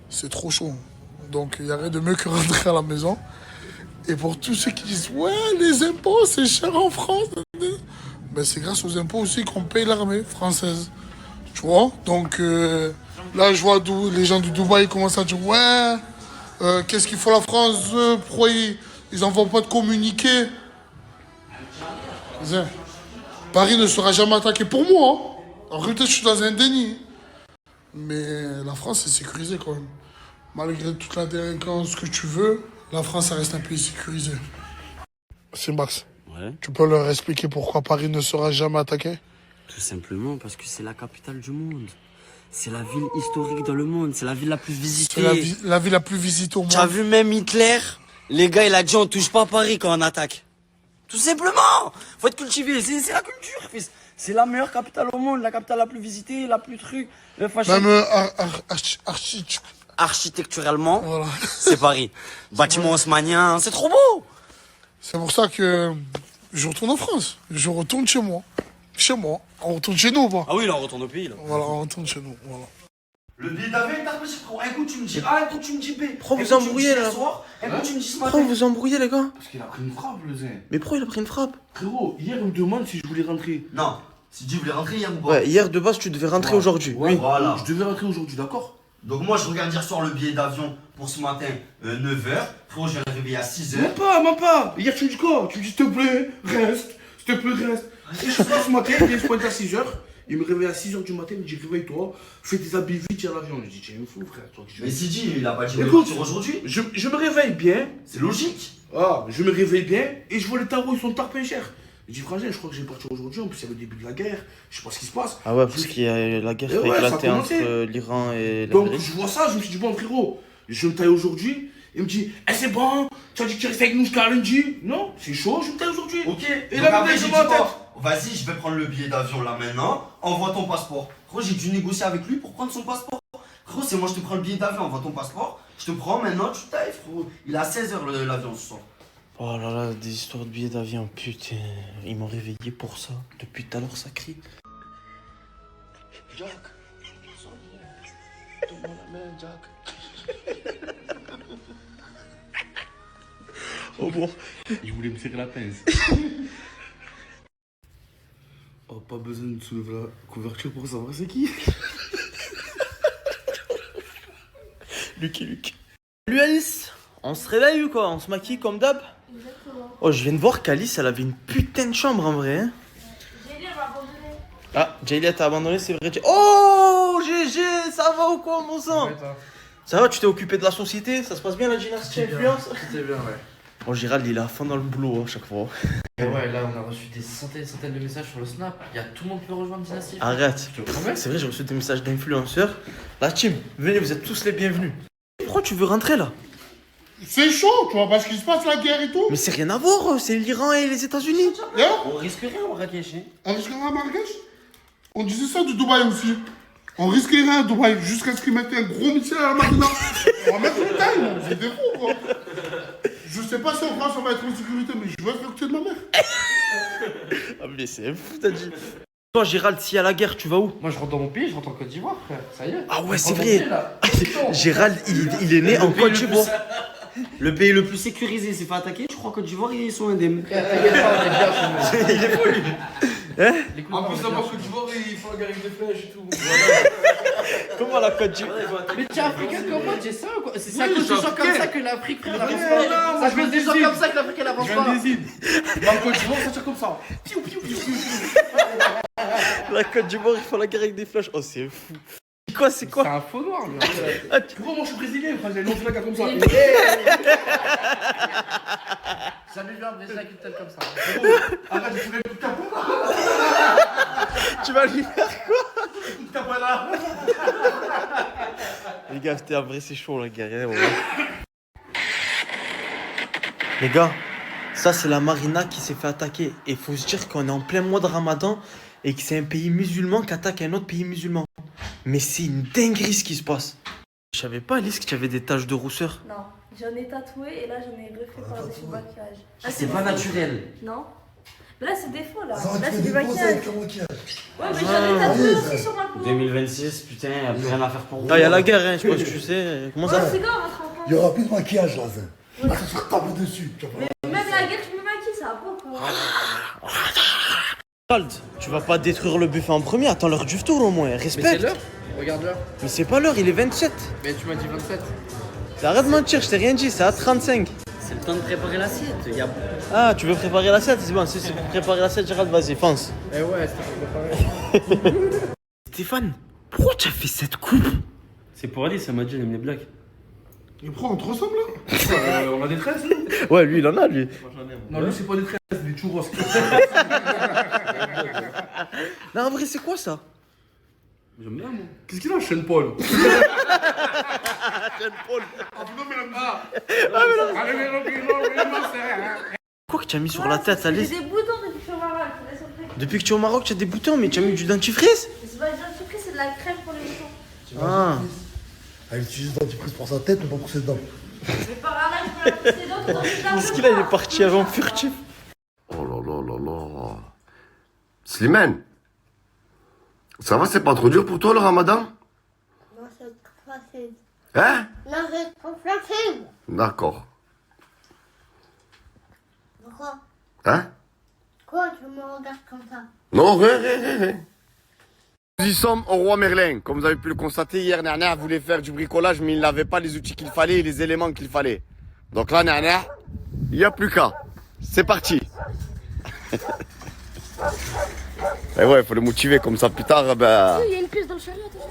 C'est trop chaud. Donc il n'y a rien de mieux que rentrer à la maison. Et pour tous ceux qui disent « Ouais, les impôts, c'est cher en France », ben, c'est grâce aux impôts aussi qu'on paye l'armée française. Tu vois? Donc là, je vois les gens de Dubaï commencent à dire « Ouais, qu'est-ce qu'il faut la France? Pourquoi ils n'envoient pas de communiqué ?» Paris ne sera jamais attaqué pour moi. Hein. En réalité, je suis dans un déni. Mais la France est sécurisée quand même. Malgré toute la délinquance que tu veux, la France, ça reste un pays sécurisé. C'est Max. Ouais. Tu peux leur expliquer pourquoi Paris ne sera jamais attaqué? Tout simplement parce que c'est la capitale du monde. C'est la ville historique dans le monde. C'est la ville la plus visitée. C'est la ville la plus visitée au monde. Tu as vu même Hitler? Les gars, il a dit on touche pas Paris quand on attaque. Tout simplement. Faut être cultivé. C'est la culture, fils. C'est la meilleure capitale au monde. La capitale la plus visitée, la plus truc. Même architecturalement, voilà. C'est Paris. Bâtiment haussmannien, c'est trop beau. C'est pour ça que je retourne en France. Je retourne chez moi. Chez moi. On retourne chez nous ou pas? Ah oui, là, on retourne au pays. Là. Voilà, on retourne chez nous. Voilà. Le billet d'avion est tardé, frérot. Un coup, tu me dis A, un coup, tu me dis B. Pourquoi vous embrouillez là? Un coup, tu me dis ce matin. Pourquoi vous embrouillez les gars? Parce qu'il a pris une frappe, le zin. Mais pourquoi il a pris une frappe? Frérot, hier, il me demande si je voulais rentrer. Non. Si tu voulais rentrer hier ou pas? Ouais, hier de base, tu devais rentrer aujourd'hui. Ouais, oui. Voilà. Je devais rentrer aujourd'hui, d'accord? Donc moi je regarde hier soir le billet d'avion pour ce matin 9h. Frérot, je viens de réveiller à 6h. Même pas. Hier tu me dis quoi? Tu me dis s'il te plaît, reste. S'il te plaît, reste. Et je fais ce matin, il se pointe à 6h. Il me réveille à 6h du matin, il me dit réveille-toi, fais tes habits vite, tiens l'avion. Je dis tiens, il me fout frère. Mais si dit, il a pas dit écoute, aujourd'hui. Je me réveille bien. C'est logique. Ah, je me réveille bien et je vois les tarots, ils sont tarpés chers. Je dis frangin, je crois que j'ai parti aujourd'hui, en plus il y a le début de la guerre, je sais pas ce qui se passe. Ah ouais, parce qu'il y a la guerre qui a éclaté entre l'Iran et l'Amérique. Donc je vois ça, je me suis dit bon frérot, je me taille aujourd'hui. Il me dit, eh c'est bon, tu as dit que tu restes avec nous jusqu'à lundi. Non, c'est chaud, je me taille aujourd'hui. Ok, et donc là, après, je j'ai dit quoi? Vas-y, je vais prendre le billet d'avion là maintenant, envoie ton passeport. Frérot, j'ai dû négocier avec lui pour prendre son passeport. Frérot, c'est moi, je te prends le billet d'avion, envoie ton passeport. Je te prends maintenant, tu tailles, frérot. Il est à 16h l'avion ce soir. Oh là là, des histoires de billets d'avion, putain. Ils m'ont réveillé pour ça. Depuis tout à l'heure, ça crie. Jack, donne-moi la main, Jack. Oh bon, il voulait me faire la pince. Oh, pas besoin de soulever la couverture pour savoir c'est qui. Lucky. Salut Alice, on se réveille ou quoi? On se maquille comme d'hab? Exactement. Oh, je viens de voir qu'Alice, elle avait une putain de chambre en vrai. Hein. J'ai m'a abandonné. Ah, Jaylia t'a abandonné, c'est vrai. Oh, GG, ça va ou quoi, mon sang? Ouais, toi. Ça va, tu t'es occupé de la société? Ça se passe bien la dynastie influence? C'était bien, ouais. Bon, Gérald, il est à fond dans le boulot à chaque fois. Et ouais, là, on a reçu des centaines de messages sur le Snap. Il y a tout le monde qui veut rejoindre Dynasty. Arrête. Je te promets. C'est vrai, j'ai reçu des messages d'influenceurs. La team, venez, vous êtes tous les bienvenus. Pourquoi tu veux rentrer là? C'est chaud, tu vois, parce qu'il se passe la guerre et tout. Mais c'est rien à voir, c'est l'Iran et les États-Unis. On risque rien au Marrakech. Hein. On risque rien à Marrakech? On disait ça de Dubaï aussi. On risque rien à Dubaï jusqu'à ce qu'ils mettent un gros missile à la marina. On va mettre une taille, c'est des fous quoi. Je sais pas si en France on va être en sécurité, mais je veux être côté de ma mère. Ah mais c'est fou, t'as dit. Toi Gérald, s'il y a la guerre, tu vas où? Moi, je rentre dans mon pays, je rentre en Côte d'Ivoire, frère. Ça y est. Ah ouais, Je c'est rentre vrai. dans mon pays, là. Gérald, il est né en Côte d'Ivoire. Le pays le plus sécurisé s'est fait attaquer, je crois que Côte d'Ivoire ils sont indemnes. Il est fou lui. Hein? En plus, là-bas, Côte d'Ivoire, ils font la guerre avec des flèches et tout. Comment la Côte d'Ivoire? Mais tu es africain comme moi, j'ai ça ou quoi? C'est à Oui, cause des je gens comme sais. ça que l'Afrique, frère, n'avance Non, pas. moi, C'est à je viens cause des des gens îles. comme ça que l'Afrique, elle avance Je viens pas. des îles. Ma Côte d'Ivoire, ça tire comme ça. Piou, piou, piou, piou. La Côte d'Ivoire, ils font la guerre avec des flashs. Oh, c'est fou. C'est quoi? C'est un faux noir, lui. Pourquoi moi je suis brésilien, frère? J'ai lancé la guerre comme ça. Ça lui vient déjà qu'il telle comme ça. Arrête, je voulais tout taper. Tu vas lui faire quoi? Tout taper là. Les gars, c'était un vrai, c'est chaud la guerre. Ouais. Les gars, ça c'est la marina qui s'est fait attaquer. Et faut se dire qu'on est en plein mois de Ramadan et que c'est un pays musulman qui attaque un autre pays musulman. Mais c'est une dinguerie ce qui se passe. Je savais pas, Alice, que tu avais des taches de rousseur. Non, j'en ai tatoué et là j'en ai refait par des maquillage. C'est pas naturel. Non. Mais là c'est des faux là. Ça, Là tu c'est fais du des poses avec maquillage. le maquillage. Ouais, mais j'en ai tatoué aussi sur ma peau. 2026, putain, y'a plus rien à faire pour vous. Ah, y a la guerre, hein, je sais pas si tu sais. Comment Ouais, ça? c'est grave, on rentre en Il y aura plus de maquillage là, Zin. Là, ça sera tapé dessus. Tu vas pas- Mais même la guerre, je me maquille, ça va pas quoi. Gérald, tu vas pas détruire le buffet en premier, attends l'heure du tour au moins, Mais c'est respecte. l'heure. Regarde l'heure. Mais c'est pas l'heure, il est 27. Mais tu m'as dit 27. Arrête de mentir, je t'ai rien dit, c'est à 35. C'est le temps de préparer l'assiette. Ah, tu veux préparer l'assiette? C'est bon, si c'est pour préparer l'assiette, Gérald, vas-y, fonce. Eh ouais, c'était pour préparer. Stéphane, pourquoi tu as fait cette coupe? C'est pour Alice, ça m'a dit, elle aime les blagues. Et pourquoi on te ressemble là? On a des tresses, nous? Ouais, lui, il en a, lui. Non, lui c'est pas des tresses, c'est des churros. Non, en vrai, c'est quoi ça? J'aime bien, moi. Qu'est-ce qu'il a, Sean Paul? Sean Paul. Quoi que tu as mis sur la tête, J'ai Alice? des boutons depuis que je suis au Maroc, laisse tomber. Depuis que tu es au Maroc, tu as des boutons, mais tu as mis du dentifrice? Mais c'est pas du dentifrice, c'est de la crème pour les boutons. Ah. Elle utilise le dentifrice pour sa tête, mais pas pour ses dents. Mais par là, je peux la pousser d'autres dans les Qu'est-ce qu'il a, il est parti avant furtif. Oh là là là là. Slimane, ça va, c'est pas trop dur pour toi le ramadan? Non, c'est trop facile. Hein? Non, c'est trop facile. D'accord. Pourquoi? Hein? Quoi, tu me regardes comme ça? Non, rien. Nous y sommes au Roi Merlin. Comme vous avez pu le constater, hier, Nana voulait faire du bricolage, mais il n'avait pas les outils qu'il fallait et les éléments qu'il fallait. Donc là, Nana, il n'y a plus qu'à. C'est parti. Et ouais, il faut le motiver comme ça plus tard. Ben... Il y a une pièce dans le chariot, attention.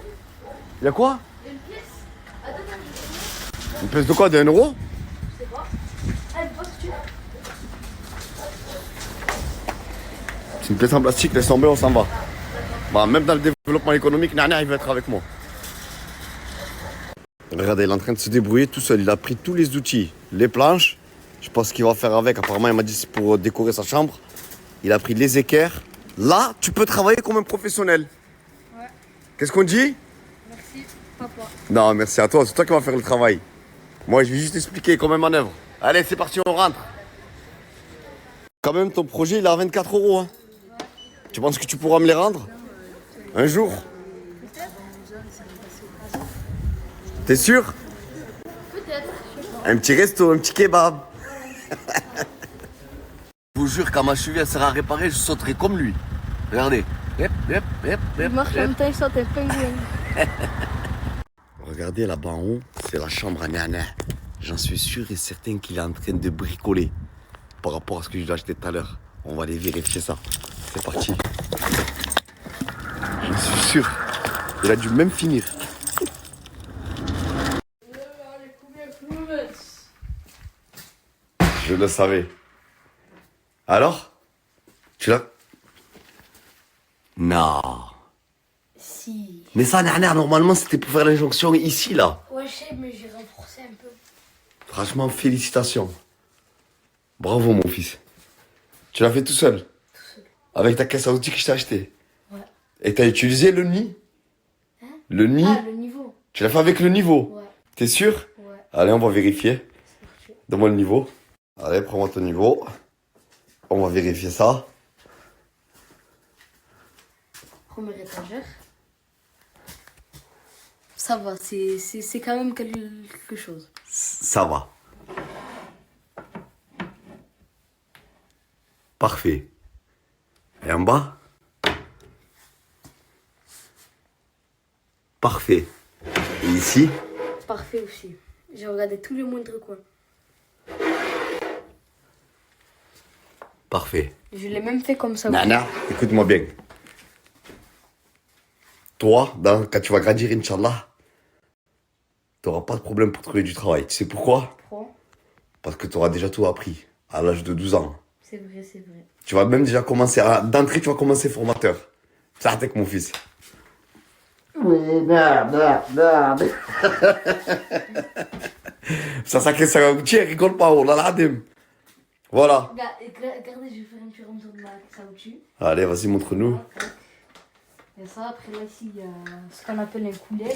Il y a quoi? Il y a une pièce. Attends, Une pièce de quoi? d'1 euro? je sais pas. Elle bosse dessus. C'est une pièce en plastique, laisse tomber, on s'en va. Bah, même dans le développement économique, Nana, il va être avec moi. Regardez, il est en train de se débrouiller tout seul. Il a pris tous les outils, les planches. Je sais pas ce qu'il va faire avec. Apparemment, il m'a dit c'est pour décorer sa chambre. Il a pris les équerres. Là, tu peux travailler comme un professionnel. Ouais. Qu'est-ce qu'on dit? Merci, papa. Non, merci à toi. C'est toi qui vas faire le travail. Moi, je vais juste expliquer comment manœuvre. Allez, c'est parti, on rentre. Quand même, ton projet, il est à 24 €. Hein. Tu penses que tu pourras me les rendre un jour? T'es sûr? Peut-être. Un petit resto, un petit kebab. Je vous jure, quand ma cheville elle sera réparée, je sauterai comme lui. Regardez. Il marche en même temps, il saute un peu. Regardez là-bas en haut, c'est la chambre à Nana. J'en suis sûr et certain qu'il est en train de bricoler par rapport à ce que je lui ai acheté tout à l'heure. On va aller vérifier ça. C'est parti. J'en suis sûr. Il a dû même finir. Je le savais. Alors? Tu l'as? Non. Si. Mais ça, Nana, normalement, c'était pour faire l'injonction ici, là. Ouais, je sais, mais j'ai renforcé un peu. Franchement, félicitations. Bravo, mon fils. Tu l'as fait tout seul? Tout seul. Avec ta caisse à outils que je t'ai acheté? Ouais. Et t'as utilisé le nid? Hein? Le nid? Ah, le niveau. Tu l'as fait avec le niveau? Ouais. T'es sûr? Ouais. Allez, on va vérifier. Donne-moi le niveau. Allez, prends-moi ton niveau. On va vérifier ça. Première étagère. Ça va, c'est quand même quelque chose. Ça va. Parfait. Et en bas? Parfait. Et ici? Parfait aussi. J'ai regardé tous les moindres coins. Parfait. Je l'ai même fait comme ça. Nana, écoute-moi bien. Toi, quand tu vas grandir, Inch'Allah, tu n'auras pas de problème pour trouver du travail. Tu sais pourquoi? Pourquoi? Parce que tu auras déjà tout appris à l'âge de 12 ans. C'est vrai, c'est vrai. Tu vas même déjà commencer, d'entrée, tu vas commencer formateur. Ça avec mon fils. Oui, merde. Ça crée ça. Tiens, rigole pas, oh là là, voilà. Regardez, je vais faire un petit retour de ma caoutchouc. Allez, vas-y, montre-nous. Et ça, après là, ici, il y a ce qu'on appelle un coulet.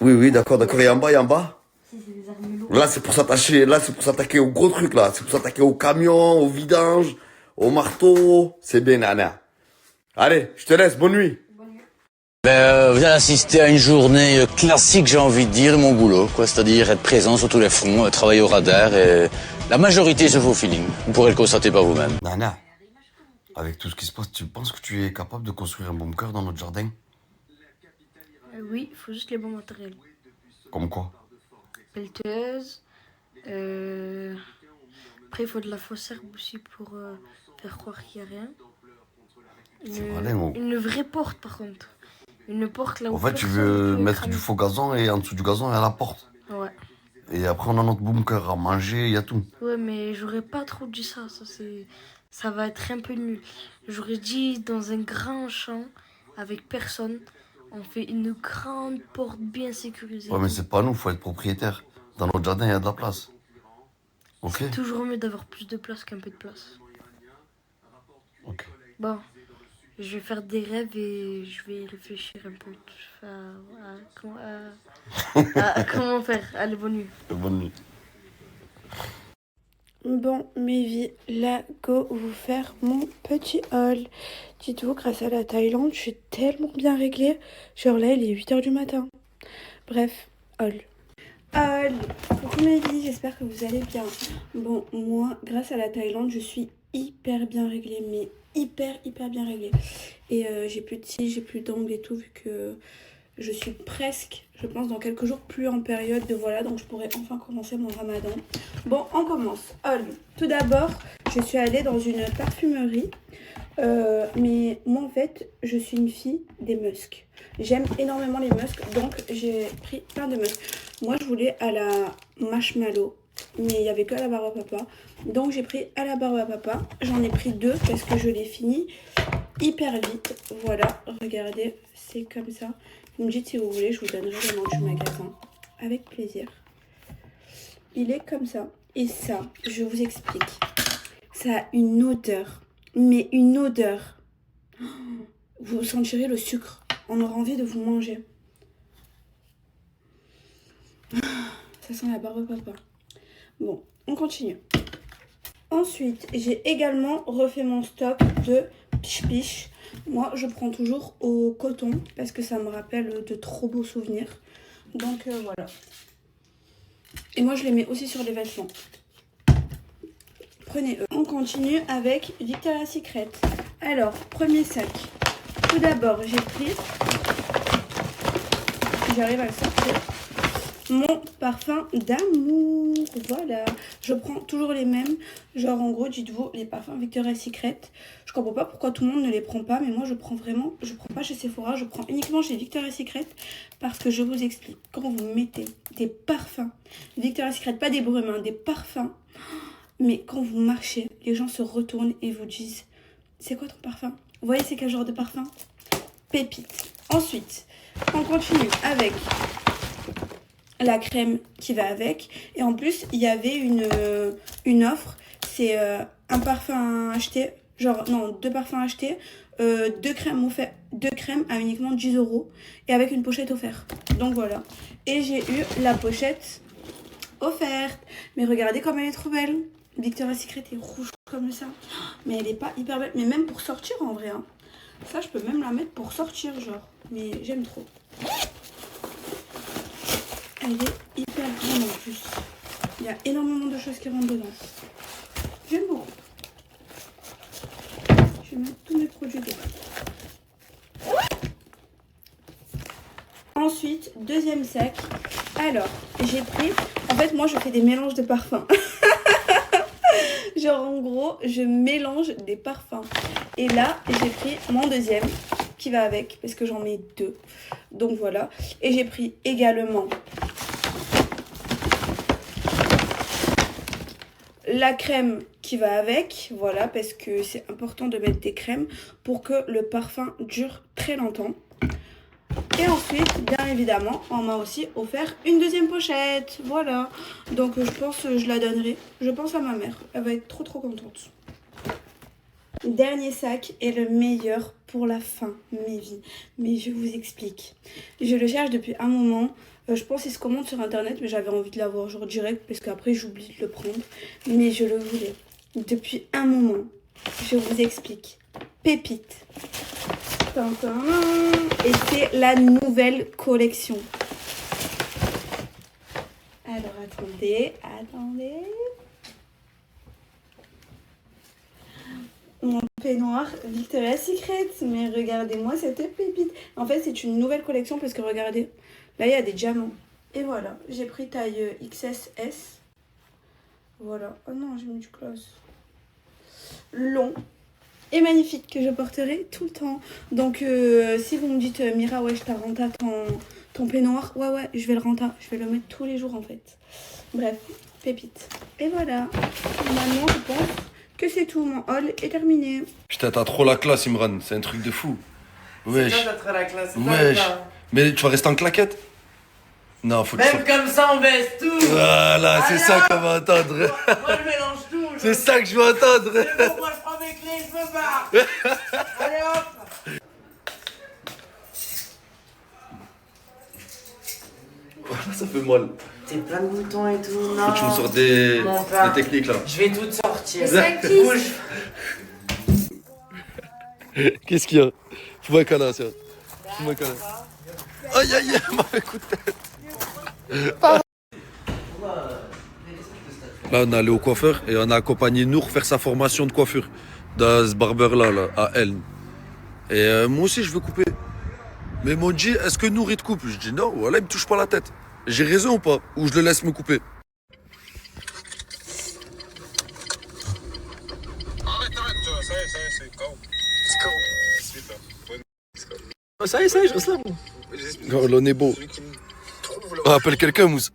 Oui, d'accord. Et en bas, Si, c'est des armes lourdes. Là, c'est pour s'attacher, là, c'est pour s'attaquer au gros truc, là. C'est pour s'attaquer au camion, au vidange, au marteau. C'est bien, Nana. Allez, je te laisse, bonne nuit. Vous allez assister à une journée classique, j'ai envie de dire, de mon boulot, quoi. C'est-à-dire être présent sur tous les fronts, travailler au radar et la majorité se fait au feeling. Vous pourrez le constater par vous-même. Nana, avec tout ce qui se passe, tu penses que tu es capable de construire un bunker dans notre jardin? Oui, il faut juste les bons matériels. Comme quoi? Pelleteuse. Après, il faut de la fausse herbe aussi pour faire croire qu'il n'y a rien. Une vraie porte, par contre. Une porte là où. En fait, tu veux mettre du faux gazon et en dessous du gazon, il y a la porte. Ouais. Et après, on a notre bunker à manger, il y a tout. Ouais, mais j'aurais pas trop dit ça. Ça va être un peu nul. J'aurais dit dans un grand champ avec personne. On fait une grande porte bien sécurisée. Ouais, mais c'est pas nous, faut être propriétaire. Dans notre jardin, il y a de la place. Ok? C'est toujours mieux d'avoir plus de place qu'un peu de place. Ok. Bon, je vais faire des rêves et je vais réfléchir un peu à comment faire. Allez, bonne nuit. Bonne nuit. Bon, mes vies, là, go vous faire mon petit haul. Dites-vous, grâce à la Thaïlande, je suis tellement bien réglée. Genre là, il est 8h du matin. Bref, haul. Haul. Coucou mes vies, j'espère que vous allez bien. Bon, moi, grâce à la Thaïlande, je suis hyper bien réglée, mais hyper bien réglée. Et j'ai plus de cils, j'ai plus d'ongles et tout, vu que je suis presque, je pense, dans quelques jours plus en période de voilà, donc je pourrais enfin commencer mon ramadan. Bon, on commence. Tout d'abord, je suis allée dans une parfumerie, mais moi en fait, je suis une fille des musks. J'aime énormément les musks, donc j'ai pris plein de musks. Moi, je voulais à la marshmallow, mais il n'y avait que à la barbe à papa. Donc j'ai pris à la barbe à papa. J'en ai pris 2 parce que je l'ai fini hyper vite. Voilà, regardez, c'est comme ça. Vous me dites si vous voulez, je vous donnerai le nom du magasin. Avec plaisir. Il est comme ça. Et ça, je vous explique. Ça a une odeur. Mais une odeur. Vous sentirez le sucre. On aura envie de vous manger. Ça sent la barbe à papa. Bon, on continue. Ensuite, j'ai également refait mon stock de piche-piche. Moi, je prends toujours au coton parce que ça me rappelle de trop beaux souvenirs. Donc voilà. Et moi, je les mets aussi sur les vêtements. Prenez-eux. On continue avec Victoria's Secret. Alors, premier sac. Tout d'abord, j'ai pris... J'arrive à le sortir. Mon parfum d'amour. Voilà. Je prends toujours les mêmes. Genre, en gros, dites-vous, les parfums Victoria's Secret. Je comprends pas pourquoi tout le monde ne les prend pas. Mais moi, je prends vraiment... Je prends pas chez Sephora. Je prends uniquement chez Victoria's Secret. Parce que je vous explique. Quand vous mettez des parfums Victoria's Secret, pas des brumes, hein, des parfums. Mais quand vous marchez, les gens se retournent et vous disent « C'est quoi ton parfum ?» Vous voyez c'est quel genre de parfum? Pépite. Ensuite, on continue avec la crème qui va avec. Et en plus, il y avait une offre. C'est un parfum acheté, genre non, 2 parfums achetés, 2 crèmes à uniquement 10 €. Et avec une pochette offerte. Donc voilà. Et j'ai eu la pochette offerte. Mais regardez comme elle est trop belle. Victoria's Secret est rouge comme ça. Mais elle est pas hyper belle. Mais même pour sortir en vrai. Hein. Ça, je peux même la mettre pour sortir, genre. Mais j'aime trop. Elle est hyper grande en plus. Il y a énormément de choses qui rentrent dedans. J'aime beaucoup. Je vais mettre tous mes produits dedans. Ensuite, deuxième sac. Alors, j'ai pris... En fait, moi, je fais des mélanges de parfums. Genre, en gros, je mélange des parfums. Et là, j'ai pris mon deuxième qui va avec, parce que j'en mets 2. Donc, voilà. Et j'ai pris également la crème qui va avec. Voilà, parce que c'est important de mettre des crèmes pour que le parfum dure très longtemps. Et ensuite, bien évidemment, on m'a aussi offert une deuxième pochette. Voilà. Donc, je pense que je la donnerai. Je pense à ma mère. Elle va être trop contente. Dernier sac est le meilleur pour la fin, mes vies. Mais je vous explique. Je le cherche depuis un moment. Je pense qu'il se commande sur internet, mais j'avais envie de l'avoir genre direct parce qu'après j'oublie de le prendre. Mais je le voulais depuis un moment. Je vous explique. Pépite. Et c'est la nouvelle collection. Alors attendez. Mon peignoir Victoria's Secret. Mais regardez-moi cette pépite. En fait, c'est une nouvelle collection parce que regardez, là il y a des diamants. Et voilà, j'ai pris taille XS. Voilà. Oh non, j'ai mis du close. Long. Et magnifique, que je porterai tout le temps. Donc, si vous me dites, Mira, ouais, je t'ai renta ton peignoir. Ouais, je vais le renta. Je vais le mettre tous les jours, en fait. Bref, pépite. Et voilà. Maintenant, je pense que c'est tout. Mon haul est terminé. Putain, t'as trop la classe, Imran. C'est un truc de fou. Wesh. C'est ça, t'as trop la classe. Wesh. Mais tu vas rester en claquette? Non, faut que même comme ça, on baisse tout. Voilà, c'est ça qu'on va entendre. Moi, je mélange tout. C'est ça que je veux entendre. C'est bon, moi, je prends mes clés, je me barre. Allez, hop. Voilà, ça fait mal. T'es plein de boutons et tout, non. Faut que tu me sortes des techniques là. Je vais tout sortir. Bouge. Qu'est-ce qu'il y a? Fous-moi un canard, tiens. Fous-moi un canard. Aïe, m'a fait coup de tête. Là, on est allé au coiffeur et on a accompagné Nour faire sa formation de coiffure dans ce barbeur-là, à Elne. Et moi aussi, je veux couper. Mais ils m'ont dit, est-ce que Nour, il te coupe? Je dis non, voilà, il me touche pas la tête. J'ai raison ou pas? Ou je le laisse me couper? Ça y est, je reste là. Oh, là, on est beau. On appelle quelqu'un, Mousse.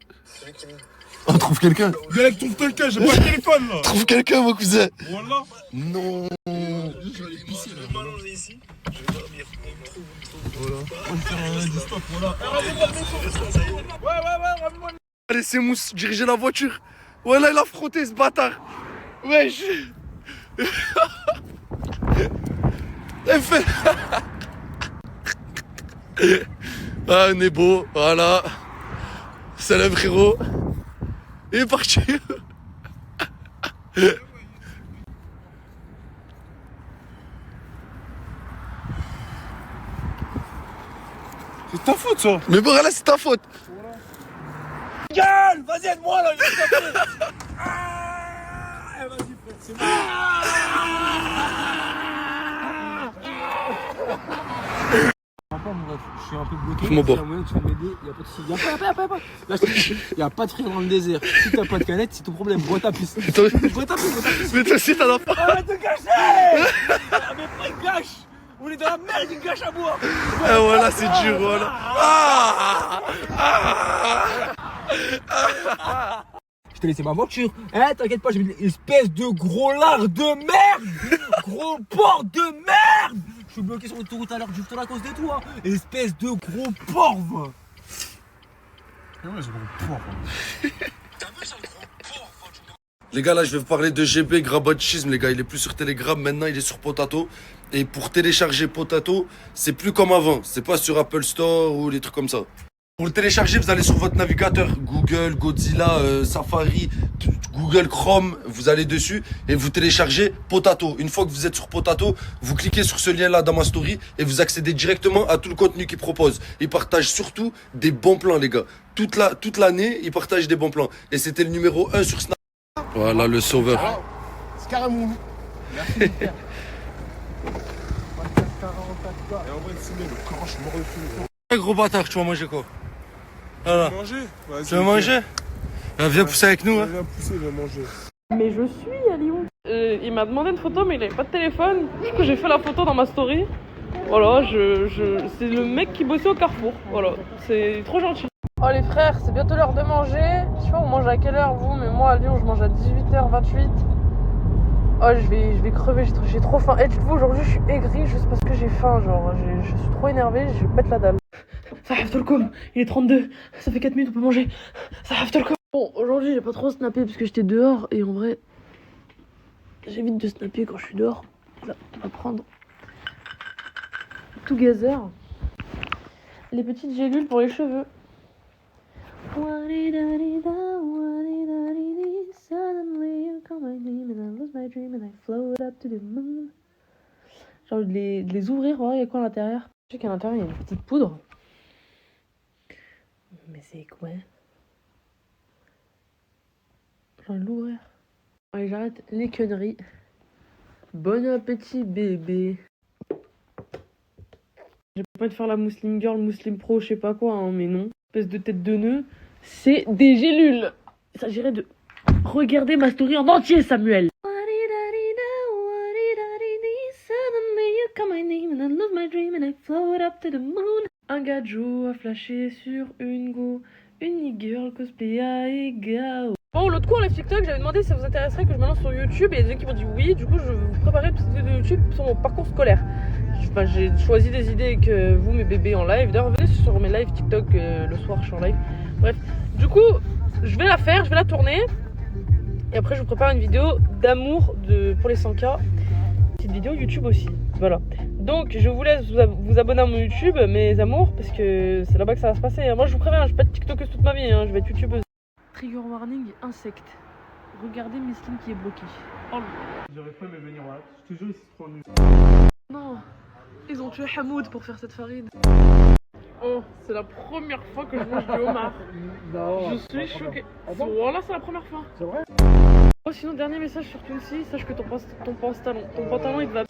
On trouve quelqu'un. Viens avec trouve quelqu'un, j'ai pas le téléphone là. Trouve quelqu'un, mon cousin. Voilà. Non. Je vais aller pisser là. Je vais m'allonger ici. Je vais dormir. Voilà. On va faire un stop, voilà. Ouais, ramène-moi. Allez, c'est Mousse, diriger la voiture. Ouais, là, il a frotté ce bâtard. Wesh. Elle fait. Ah, on est beau, voilà. Salam frérot. Il est parti. C'est ta faute ça. Mais bon, là, c'est ta faute. Gueule, vas-y, aide-moi là, il est tapé. Ah, vas-y, frère, c'est bon. Je suis un peu bloqué. Fais-moi boire. Tu vas m'aider, y'a pas de soucis. Là, je te dis, y'a pas de frère dans le désert. Si t'as pas de canette, c'est ton problème. Bois ta pisse. Bois ta pisse. Mais toi aussi, t'en as pas. Arrête de gâcher. Mais pas il gâche. On est dans la merde, il gâche à boire. Ah, voilà, c'est dur, voilà. Je t'ai laissé ma voiture. Eh, t'inquiète pas, j'ai mis une espèce de gros lard de merde. Gros porc de merde. Je suis bloqué sur l'autoroute à l'heure juste à cause de toi. Espèce de gros porc. Ouais, c'est gros porc. Les gars, là, je vais vous parler de GB Grabotchisme, les gars. Il est plus sur Telegram, maintenant, il est sur Potato. Et pour télécharger Potato, c'est plus comme avant. C'est pas sur Apple Store ou les trucs comme ça. Pour le télécharger, vous allez sur votre navigateur. Google, Godzilla, Safari, Google Chrome. Vous allez dessus et vous téléchargez Potato. Une fois que vous êtes sur Potato, vous cliquez sur ce lien-là dans ma story et vous accédez directement à tout le contenu qu'il propose. Il partage surtout des bons plans, les gars. Toute l'année, il partage des bons plans. Et c'était le numéro 1 sur Snap. Voilà le sauveur. C'est carrément. Merci, frère. Et en vrai, le corps, je me refuse. Gros bâtard, tu vas manger quoi? Voilà. Manger? Tu veux manger? Viens pousser avec nous. Hein. Viens pousser, viens manger. Mais je suis à Lyon. Il m'a demandé une photo, mais il avait pas de téléphone. Du coup, j'ai fait la photo dans ma story. Voilà, c'est le mec qui bossait au Carrefour. Voilà, c'est trop gentil. Oh les frères, c'est bientôt l'heure de manger. Je sais pas, vous mangez à quelle heure vous, mais moi à Lyon, je mange à 18h28. Oh, je vais crever, j'ai trop faim. Et dites-vous, aujourd'hui, je suis aigrie juste parce que j'ai faim. Genre, je suis trop énervée, je pète la dalle. Ça rêve tout le com, il est 32, ça fait 4 minutes, on peut manger. Ça rêve tout le com. Bon, aujourd'hui, j'ai pas trop snappé parce que j'étais dehors et en vrai, j'évite de snapper quand je suis dehors. Là, on va prendre Together, les petites gélules pour les cheveux. J'ai envie de les ouvrir, voir il y a quoi à l'intérieur. Je sais qu'à l'intérieur il y a une petite poudre. Mais c'est quoi? J'ai envie de l'ouvrir. Allez, j'arrête les conneries. Bon appétit bébé. J'ai pas de faire la Muslim Girl, Muslim Pro, je sais pas quoi, hein, mais non. Espèce de tête de nœud. C'est des gélules. Il s'agirait de regarder ma story en entier, Samuel. Un gadjo a flashé sur une go. Une girl cosplay à Egao. Bon, l'autre coup, en live TikTok, j'avais demandé si ça vous intéresserait que je me lance sur YouTube. Et il y a des gens qui m'ont dit oui. Du coup, je vais vous préparer une petite vidéo de YouTube sur mon parcours scolaire. Enfin, j'ai choisi des idées avec vous, mes bébés, en live. D'ailleurs, venez sur mes lives TikTok le soir, je suis en live. Bref, du coup, je vais la faire, je vais la tourner. Et après, je vous prépare une vidéo d'amour pour les 100K. Petite vidéo YouTube aussi. Voilà. Donc, je vous laisse vous abonner à mon YouTube, mes amours, parce que c'est là-bas que ça va se passer. Moi, je vous préviens, je vais pas être TikTokeuse toute ma vie, hein, je vais être YouTubeuse. Trigger warning, insecte. Regardez Miskin qui est bloqué. Oh là. J'aurais pas aimé venir là. Je te jure, ils se trop nuls. Non, ils ont tué Hamoud pour faire cette farine. Oh, c'est la première fois que je mange du homard. Non, je suis choquée. Voilà, c'est la première fois. C'est vrai? Oh, sinon, dernier message sur Tounsi, sache que ton pantalon il va.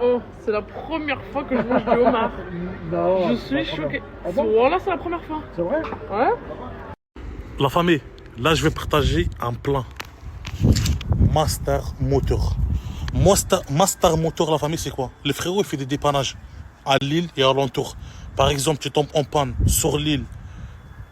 Oh, c'est la première fois que je mange du homard. Non, je suis choquée. Voilà, c'est la première fois. C'est vrai? Ouais. La famille, là je vais partager un plan. Master Motor. Master Motor, la famille, c'est quoi? Le frérot, il fait des dépannages à Lille et alentour. Par exemple, tu tombes en panne sur Lille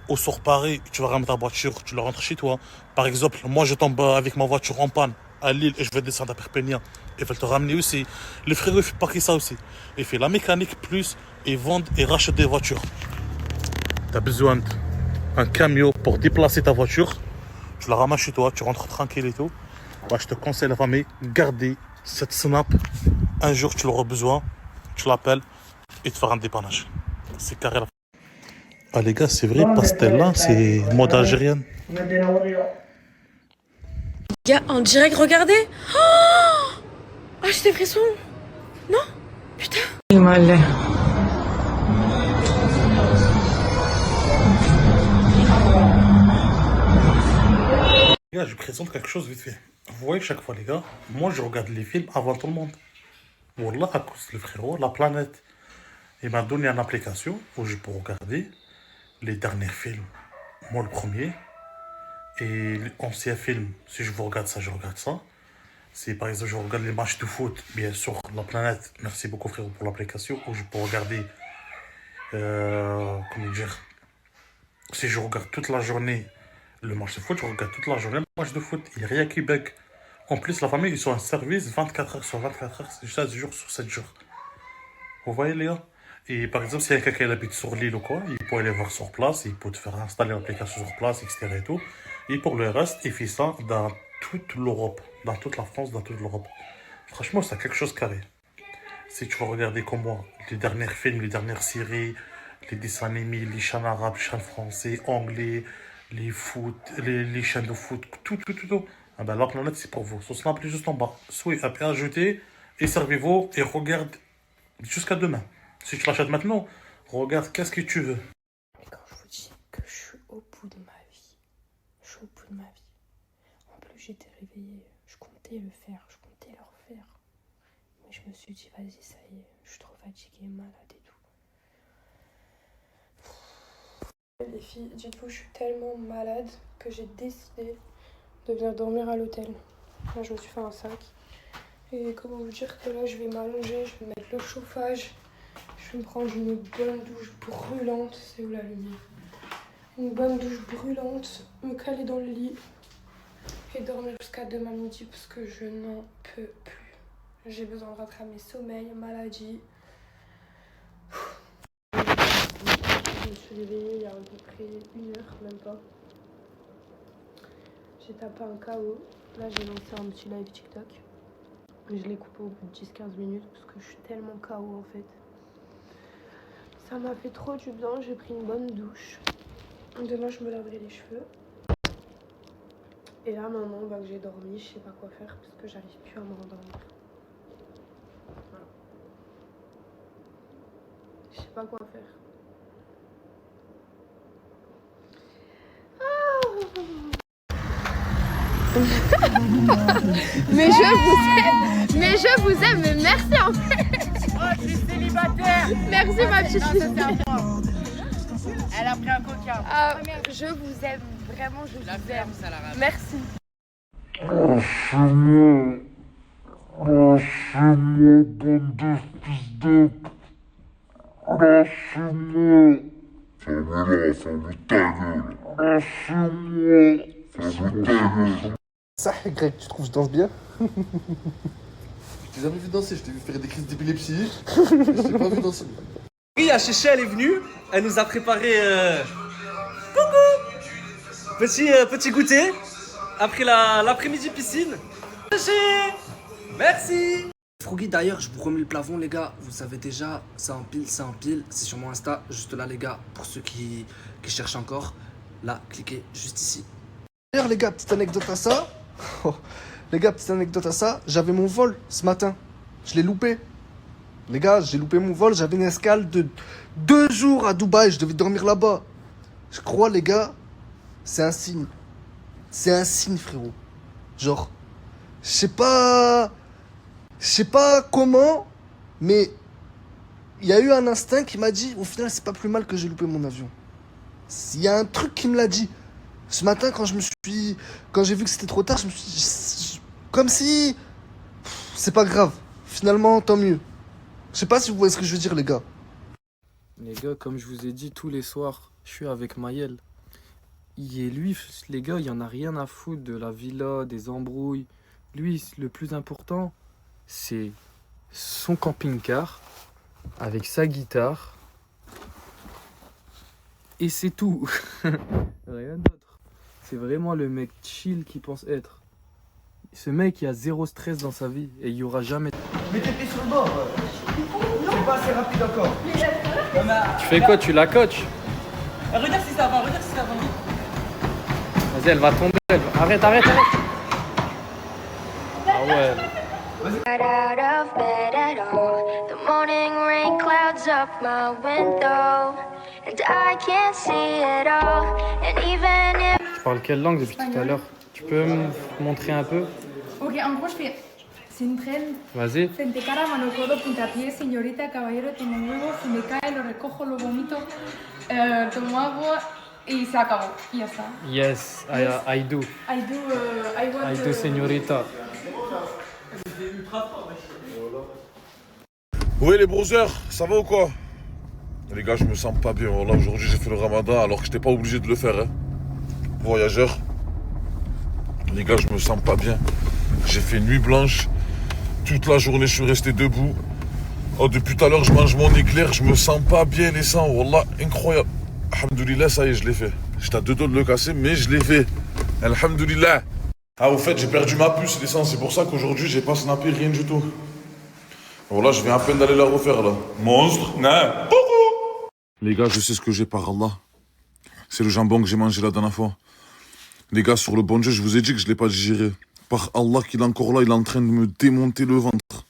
ou sur Paris, tu vas ramener ta voiture, tu la rentres chez toi. Par exemple, moi je tombe avec ma voiture en panne à Lille et je vais descendre à Perpignan. Ils veulent te ramener aussi. Le frérot, il fait pas que ça aussi. Il fait la mécanique plus, ils vendent et rachètent des voitures. Tu as besoin d'un camion pour déplacer ta voiture. Tu la ramasses chez toi, tu rentres tranquille et tout. Bah, je te conseille, la famille, gardez cette snap. Un jour, tu l'auras besoin, tu l'appelles et tu feras un dépannage. C'est carré la famille. Ah les gars, c'est vrai, pastel là, c'est mode algérienne. Gars, en direct, regardez. Oh ah, j'ai des frissons. Non. Putain. Il m'a l'air. Les gars, je présente quelque chose vite fait. Vous voyez, chaque fois, les gars, moi, je regarde les films avant tout le monde. Wallah, à cause le frérot, la planète, il m'a donné une application où je peux regarder les derniers films. Moi, le premier. Et l'ancien film, si je vous regarde ça, je regarde ça. Si par exemple je regarde les matchs de foot, bien sûr, la planète, merci beaucoup frérot pour l'application, où je peux regarder, comment dire, si je regarde toute la journée le match de foot, je regarde toute la journée le match de foot, il n'y a rien qui bug. En plus, la famille, ils sont en service 24 heures sur 24 heures, 7 jours sur 7 jours. Vous voyez les gars? Et par exemple, s'il y a quelqu'un qui habite sur l'île ou quoi, il peut aller voir sur place, il peut te faire installer l'application sur place, etc. et tout. Et pour le reste, il fait ça dans toute l'Europe, dans toute la France, dans toute l'Europe. Franchement, c'est quelque chose de carré. Si tu vas regarder comme moi, les derniers films, les dernières séries, les dessins animés, les chaînes arabes, les chaînes français, anglais, les chaînes de foot, tout. Ah ben, la planète, c'est pour vous. Sur Snap, juste en bas. Soit ajouter et servez-vous et regarde jusqu'à demain. Si tu l'achètes maintenant, regarde qu'est-ce que tu veux. Mais quand je vous dis que je suis au bout de ma vie, je suis au bout de ma vie. En plus, j'étais réveillée, je comptais le faire, je comptais le refaire. Mais je me suis dit, vas-y, ça y est, je suis trop fatiguée, malade et tout. Les filles, dites-vous, je suis tellement malade que j'ai décidé de venir dormir à l'hôtel. Là, je me suis fait un sac. Et comment vous dire que là, je vais m'allonger, je vais mettre le chauffage. Je vais me prendre une bonne douche brûlante. C'est où la lumière? Une bonne douche brûlante, me caler dans le lit et dormir jusqu'à demain midi parce que je n'en peux plus. J'ai besoin de rattraper sommeil, maladie. Je me suis réveillée il y a à peu près 1 heure, même pas. J'ai tapé un KO. Là, j'ai lancé un petit live TikTok. Mais je l'ai coupé au bout de 10-15 minutes parce que je suis tellement KO en fait. Ça m'a fait trop du bien, j'ai pris une bonne douche. Demain, je me laverai les cheveux. Et là, maintenant que j'ai dormi, je sais pas quoi faire parce que j'arrive plus à me rendormir. Voilà. Je sais pas quoi faire. Mais je vous aime, mais merci en fait. Oh, je suis célibataire. Merci ma petite fille. Elle a pris un coca. Je vous aime, vraiment je vous aime. Merci. Ça, Greg, tu trouves que je danse bien? Je t'ai jamais vu danser, je t'ai vu faire des crises d'épilepsie. Je t'ai pas vu danser. Oui, Chéché, elle est venue, elle nous a préparé coucou, petit goûter après l'après-midi piscine. Chéché, merci. Froggy, d'ailleurs, je vous remets le plafond, les gars. Vous savez déjà, c'est en pile. C'est sur mon Insta, juste là, les gars. Pour ceux qui cherchent encore, là, cliquez juste ici. D'ailleurs, les gars, petite anecdote à ça. J'avais mon vol ce matin. Je l'ai loupé. Les gars, j'ai loupé mon vol. J'avais une escale de 2 jours à Dubaï. Je devais dormir là-bas. Je crois, les gars, c'est un signe. C'est un signe, frérot. Genre, je sais pas comment, mais il y a eu un instinct qui m'a dit, au final, c'est pas plus mal que j'ai loupé mon avion. Il y a un truc qui me l'a dit. Ce matin, quand j'ai vu que c'était trop tard, je me suis dit, comme si, c'est pas grave. Finalement, tant mieux. Je sais pas si vous voyez ce que je veux dire, les gars. Les gars, comme je vous ai dit, tous les soirs, je suis avec Maël. Et lui, les gars, il y en a rien à foutre de la villa, des embrouilles. Lui, le plus important, c'est son camping-car avec sa guitare. Et c'est tout. Rien d'autre. C'est vraiment le mec chill qu'il pense être. Ce mec, il a 0 stress dans sa vie et il n'y aura jamais... Mets tes pieds sur le bord. C'est pas assez rapide encore. Tu fais quoi? Tu la coaches? Regarde si ça va, Vas-y, Vas-y, elle va tomber. Arrête, arrête, arrête. Ah ouais. Not out of bed at all. The morning rain clouds up my window, and I can't see it all. And even if Tu parles quelle langue depuis tout à l'heure? Tu peux me montrer un peu? Ok, en gros, je fais Centren. Vas-y. Frente, cara, mano, codo, puntapié, señorita, caballero, tomo un huevo, si me cae, lo recojo, lo vomito, tomo agua y se acabó. Y ya está. Yes, I do. I want. I do, señorita. Oui les brothers, ça va ou quoi? Les gars, je me sens pas bien. Là, aujourd'hui, j'ai fait le ramadan alors que j'étais pas obligé de le faire. Hein. Voyageur. Les gars, je me sens pas bien. J'ai fait nuit blanche. Toute la journée, je suis resté debout. Oh, depuis tout à l'heure, je mange mon éclair. Je me sens pas bien, les sangs. Wallah, incroyable. Alhamdoulilah, ça y est, je l'ai fait. J'étais à 2 doigts de le casser, mais je l'ai fait. Alhamdoulilah. Ah, au fait, j'ai perdu ma puce, les sangs. C'est pour ça qu'aujourd'hui, j'ai pas snappé rien du tout. Voilà, je viens à peine d'aller la refaire, là. Monstre, non. Les gars, je sais ce que j'ai par Allah. C'est le jambon que j'ai mangé la dernière fois. Les gars, sur le bon Dieu, je vous ai dit que je l'ai pas digéré. Par Allah qu'il est encore là, il est en train de me démonter le ventre.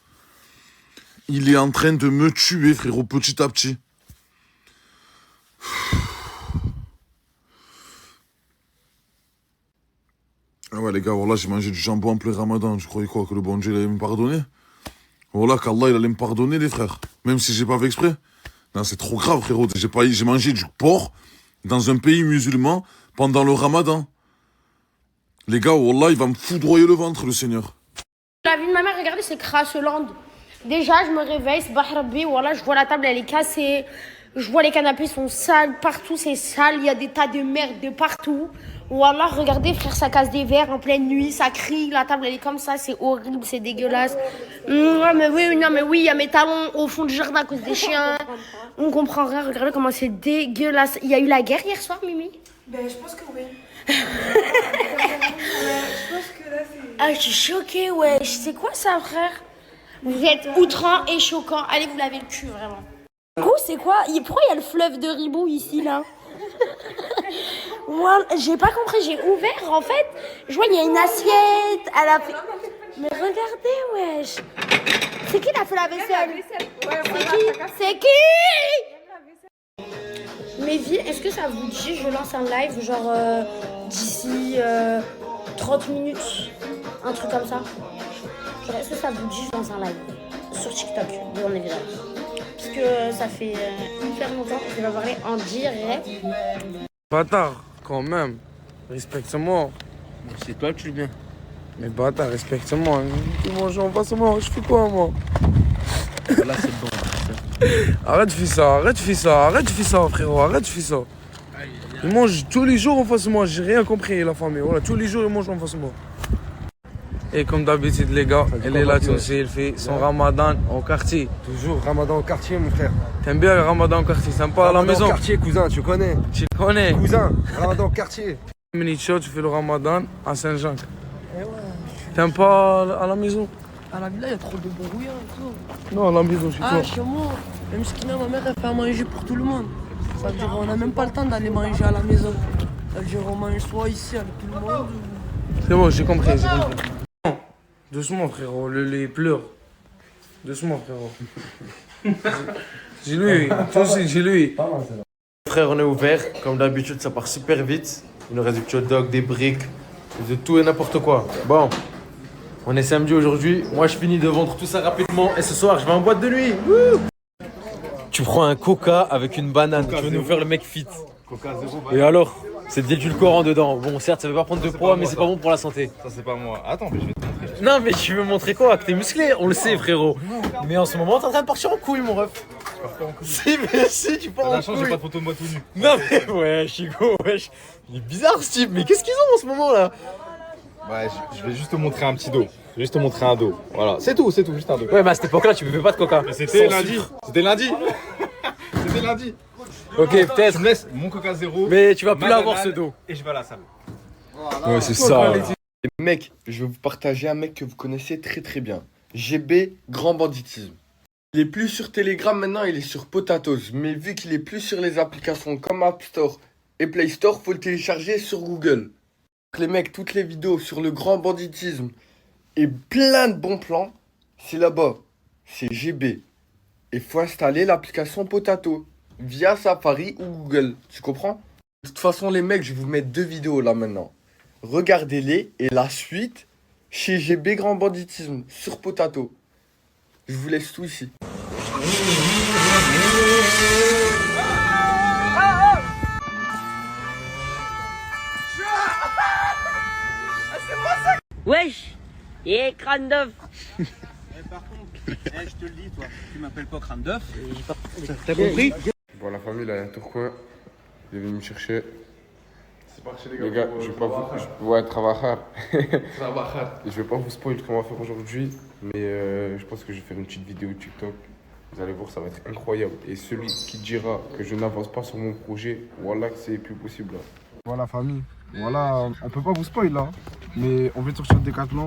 Il est en train de me tuer, frérot, petit à petit. Ah ouais, les gars, voilà, j'ai mangé du jambon en plein ramadan. Je croyais quoi, que le bon Dieu il allait me pardonner? Voilà, qu'Allah, il allait me pardonner, les frères. Même si j'ai pas fait exprès. Non, c'est trop grave, frérot. J'ai mangé du porc dans un pays musulman pendant le ramadan. Les gars, wallah, il va me foudroyer le ventre, le Seigneur. La vie de ma mère, regardez, c'est Crasseland. Déjà, je me réveille, c'est Bahrabi, voilà, je vois la table, elle est cassée. Je vois les canapés sont sales, partout c'est sale, il y a des tas de merde de partout. Voilà, regardez, frère, ça casse des verres en pleine nuit, ça crie, la table elle est comme ça, c'est horrible, c'est dégueulasse. Non mais oui, il y a mes talons au fond du jardin à cause des chiens. On comprend rien, regardez comment c'est dégueulasse. Il y a eu la guerre hier soir, Mimi? Ben, je pense que oui. Je pense que là, c'est... Ah, je suis choquée, ouais. C'est quoi ça, frère? Vous êtes outrant et choquant. Allez, vous lavez le cul, vraiment. Du coup, c'est quoi? Pourquoi il y a le fleuve de ribou ici, là? Voilà, j'ai pas compris. J'ai ouvert, en fait. Je vois, il y a une assiette. Elle a fait... Mais regardez, wesh. C'est qui qui a fait la vaisselle? C'est qui? Mes vies, est-ce que ça vous dit, je lance un live, genre d'ici 30 minutes, un truc comme ça? Genre, est-ce que ça vous dit, je lance un live sur TikTok, bien évidemment? Parce que ça fait hyper longtemps que je vais parler en direct. Bâtard, quand même. Respecte-moi. C'est toi, tu viens. Mais bâtard, respecte-moi. Tu manges en face de moi, je fais quoi, moi? Là, c'est bon. Arrête de faire ça, arrête de faire ça, frérot, arrête de faire ça. Ils mangent tous les jours en face de moi, j'ai rien compris, la famille. Voilà, tous les jours, ils mangent en face de moi. Et comme d'habitude, les gars, elle est là aussi, elle fait son ramadan au quartier. Toujours ramadan au quartier, mon frère. T'aimes bien le ramadan au quartier, sympa à la maison? Ramadan au quartier, cousin, tu connais? Tu connais? Cousin, ramadan au quartier. Minute show, tu fais le ramadan à Saint-Jacques. T'aimes pas à la maison? À la villa, il y a trop de brouillard et tout. Non, à la maison, chez toi. Ah, chez moi, même Skina, ma mère, elle fait à manger pour tout le monde. Ça veut dire qu'on n'a même pas le temps d'aller manger à la maison. Ça veut dire qu'on mange soit ici avec tout le monde. C'est bon, j'ai compris, j'ai compris. Doucement, frérot, le lait pleure. Doucement, frérot. J'ai lui, toi aussi, j'ai lui. Frère, on est ouvert. Comme d'habitude, ça part super vite. Il nous reste du hot dog, des briques, de tout et n'importe quoi. Bon, on est samedi aujourd'hui. Moi, je finis de vendre tout ça rapidement. Et ce soir, je vais en boîte de nuit. Wouh! Tu prends un coca avec une banane. Tu veux nous faire le mec fit. Coca zéro. Et alors? C'est de l'édulcorant dedans. Bon, certes, ça fait pas prendre de poids, mais c'est pas bon pour la santé. Ça, c'est pas moi. Attends, mais je vais te montrer. Non, mais tu veux montrer quoi? Que t'es musclé? On le sait, frérot. Mais en ce moment, t'es en train de partir en couille, mon ref. Je pars pas en couille. Si, mais si, tu pars en couille. J'ai pas de photo de moi tout nu. Non, mais ouais, Chico, wesh. Il est bizarre, ce type. Mais qu'est-ce qu'ils ont en ce moment là? Ouais, je vais juste te montrer un petit dos. Je vais juste te montrer un dos. Voilà, c'est tout, juste un dos. Ouais, mais à cette époque-là, tu buvais pas de coca. Mais c'était Sans lundi. sucre. C'était lundi. C'était lundi. Ok, peut-être. Je me laisse mon coca zéro. Mais tu vas plus ma l'avoir banane, ce dos. Et je vais à la salle. Ouais, c'est ça. Mec, je vais vous partager un mec que vous connaissez très très bien. GB Grand Banditisme. Il est plus sur Telegram maintenant, il est sur Potatoes. Mais vu qu'il est plus sur les applications comme App Store et Play Store, faut le télécharger sur Google. Les mecs, toutes les vidéos sur le grand banditisme et plein de bons plans, c'est là-bas. C'est GB. Et faut installer l'application Potato via Safari ou Google. Tu comprends? De toute façon, les mecs, je vais vous mettre 2 vidéos là maintenant. Regardez-les et la suite chez GB Grand Banditisme sur Potato. Je vous laisse tout ici. Wesh, et crâne d'œuf. Par contre, je te le dis, toi, tu m'appelles pas crâne d'œuf. T'as compris? Bon, la famille, là, il y a un Tourcoing. Il est venu me chercher. C'est parti, Les gars, je vais pas vous. Ouais, travailler. Trabajar. Je vais pas vous spoiler ce qu'on va faire aujourd'hui, mais je pense que je vais faire une petite vidéo TikTok. Vous allez voir, ça va être incroyable. Et celui qui dira que je n'avance pas sur mon projet, voilà que c'est plus possible. Là. Voilà, famille. Voilà, on peut pas vous spoil là. Mais on vient de sortir de Decathlon.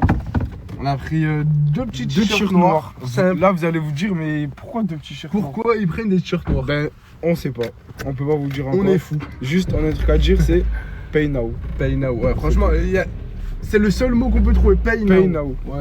On a pris 2 petits t-shirts noirs. Là, vous allez vous dire, mais pourquoi 2 petits t-shirts noirs? Pourquoi ils prennent des t-shirts noirs? Ben, on sait pas. On peut pas vous le dire encore. On est fou. Juste, on a un truc à dire, c'est pay now. Pay now, ouais. Franchement, c'est le seul mot qu'on peut trouver. Pay now. Ouais.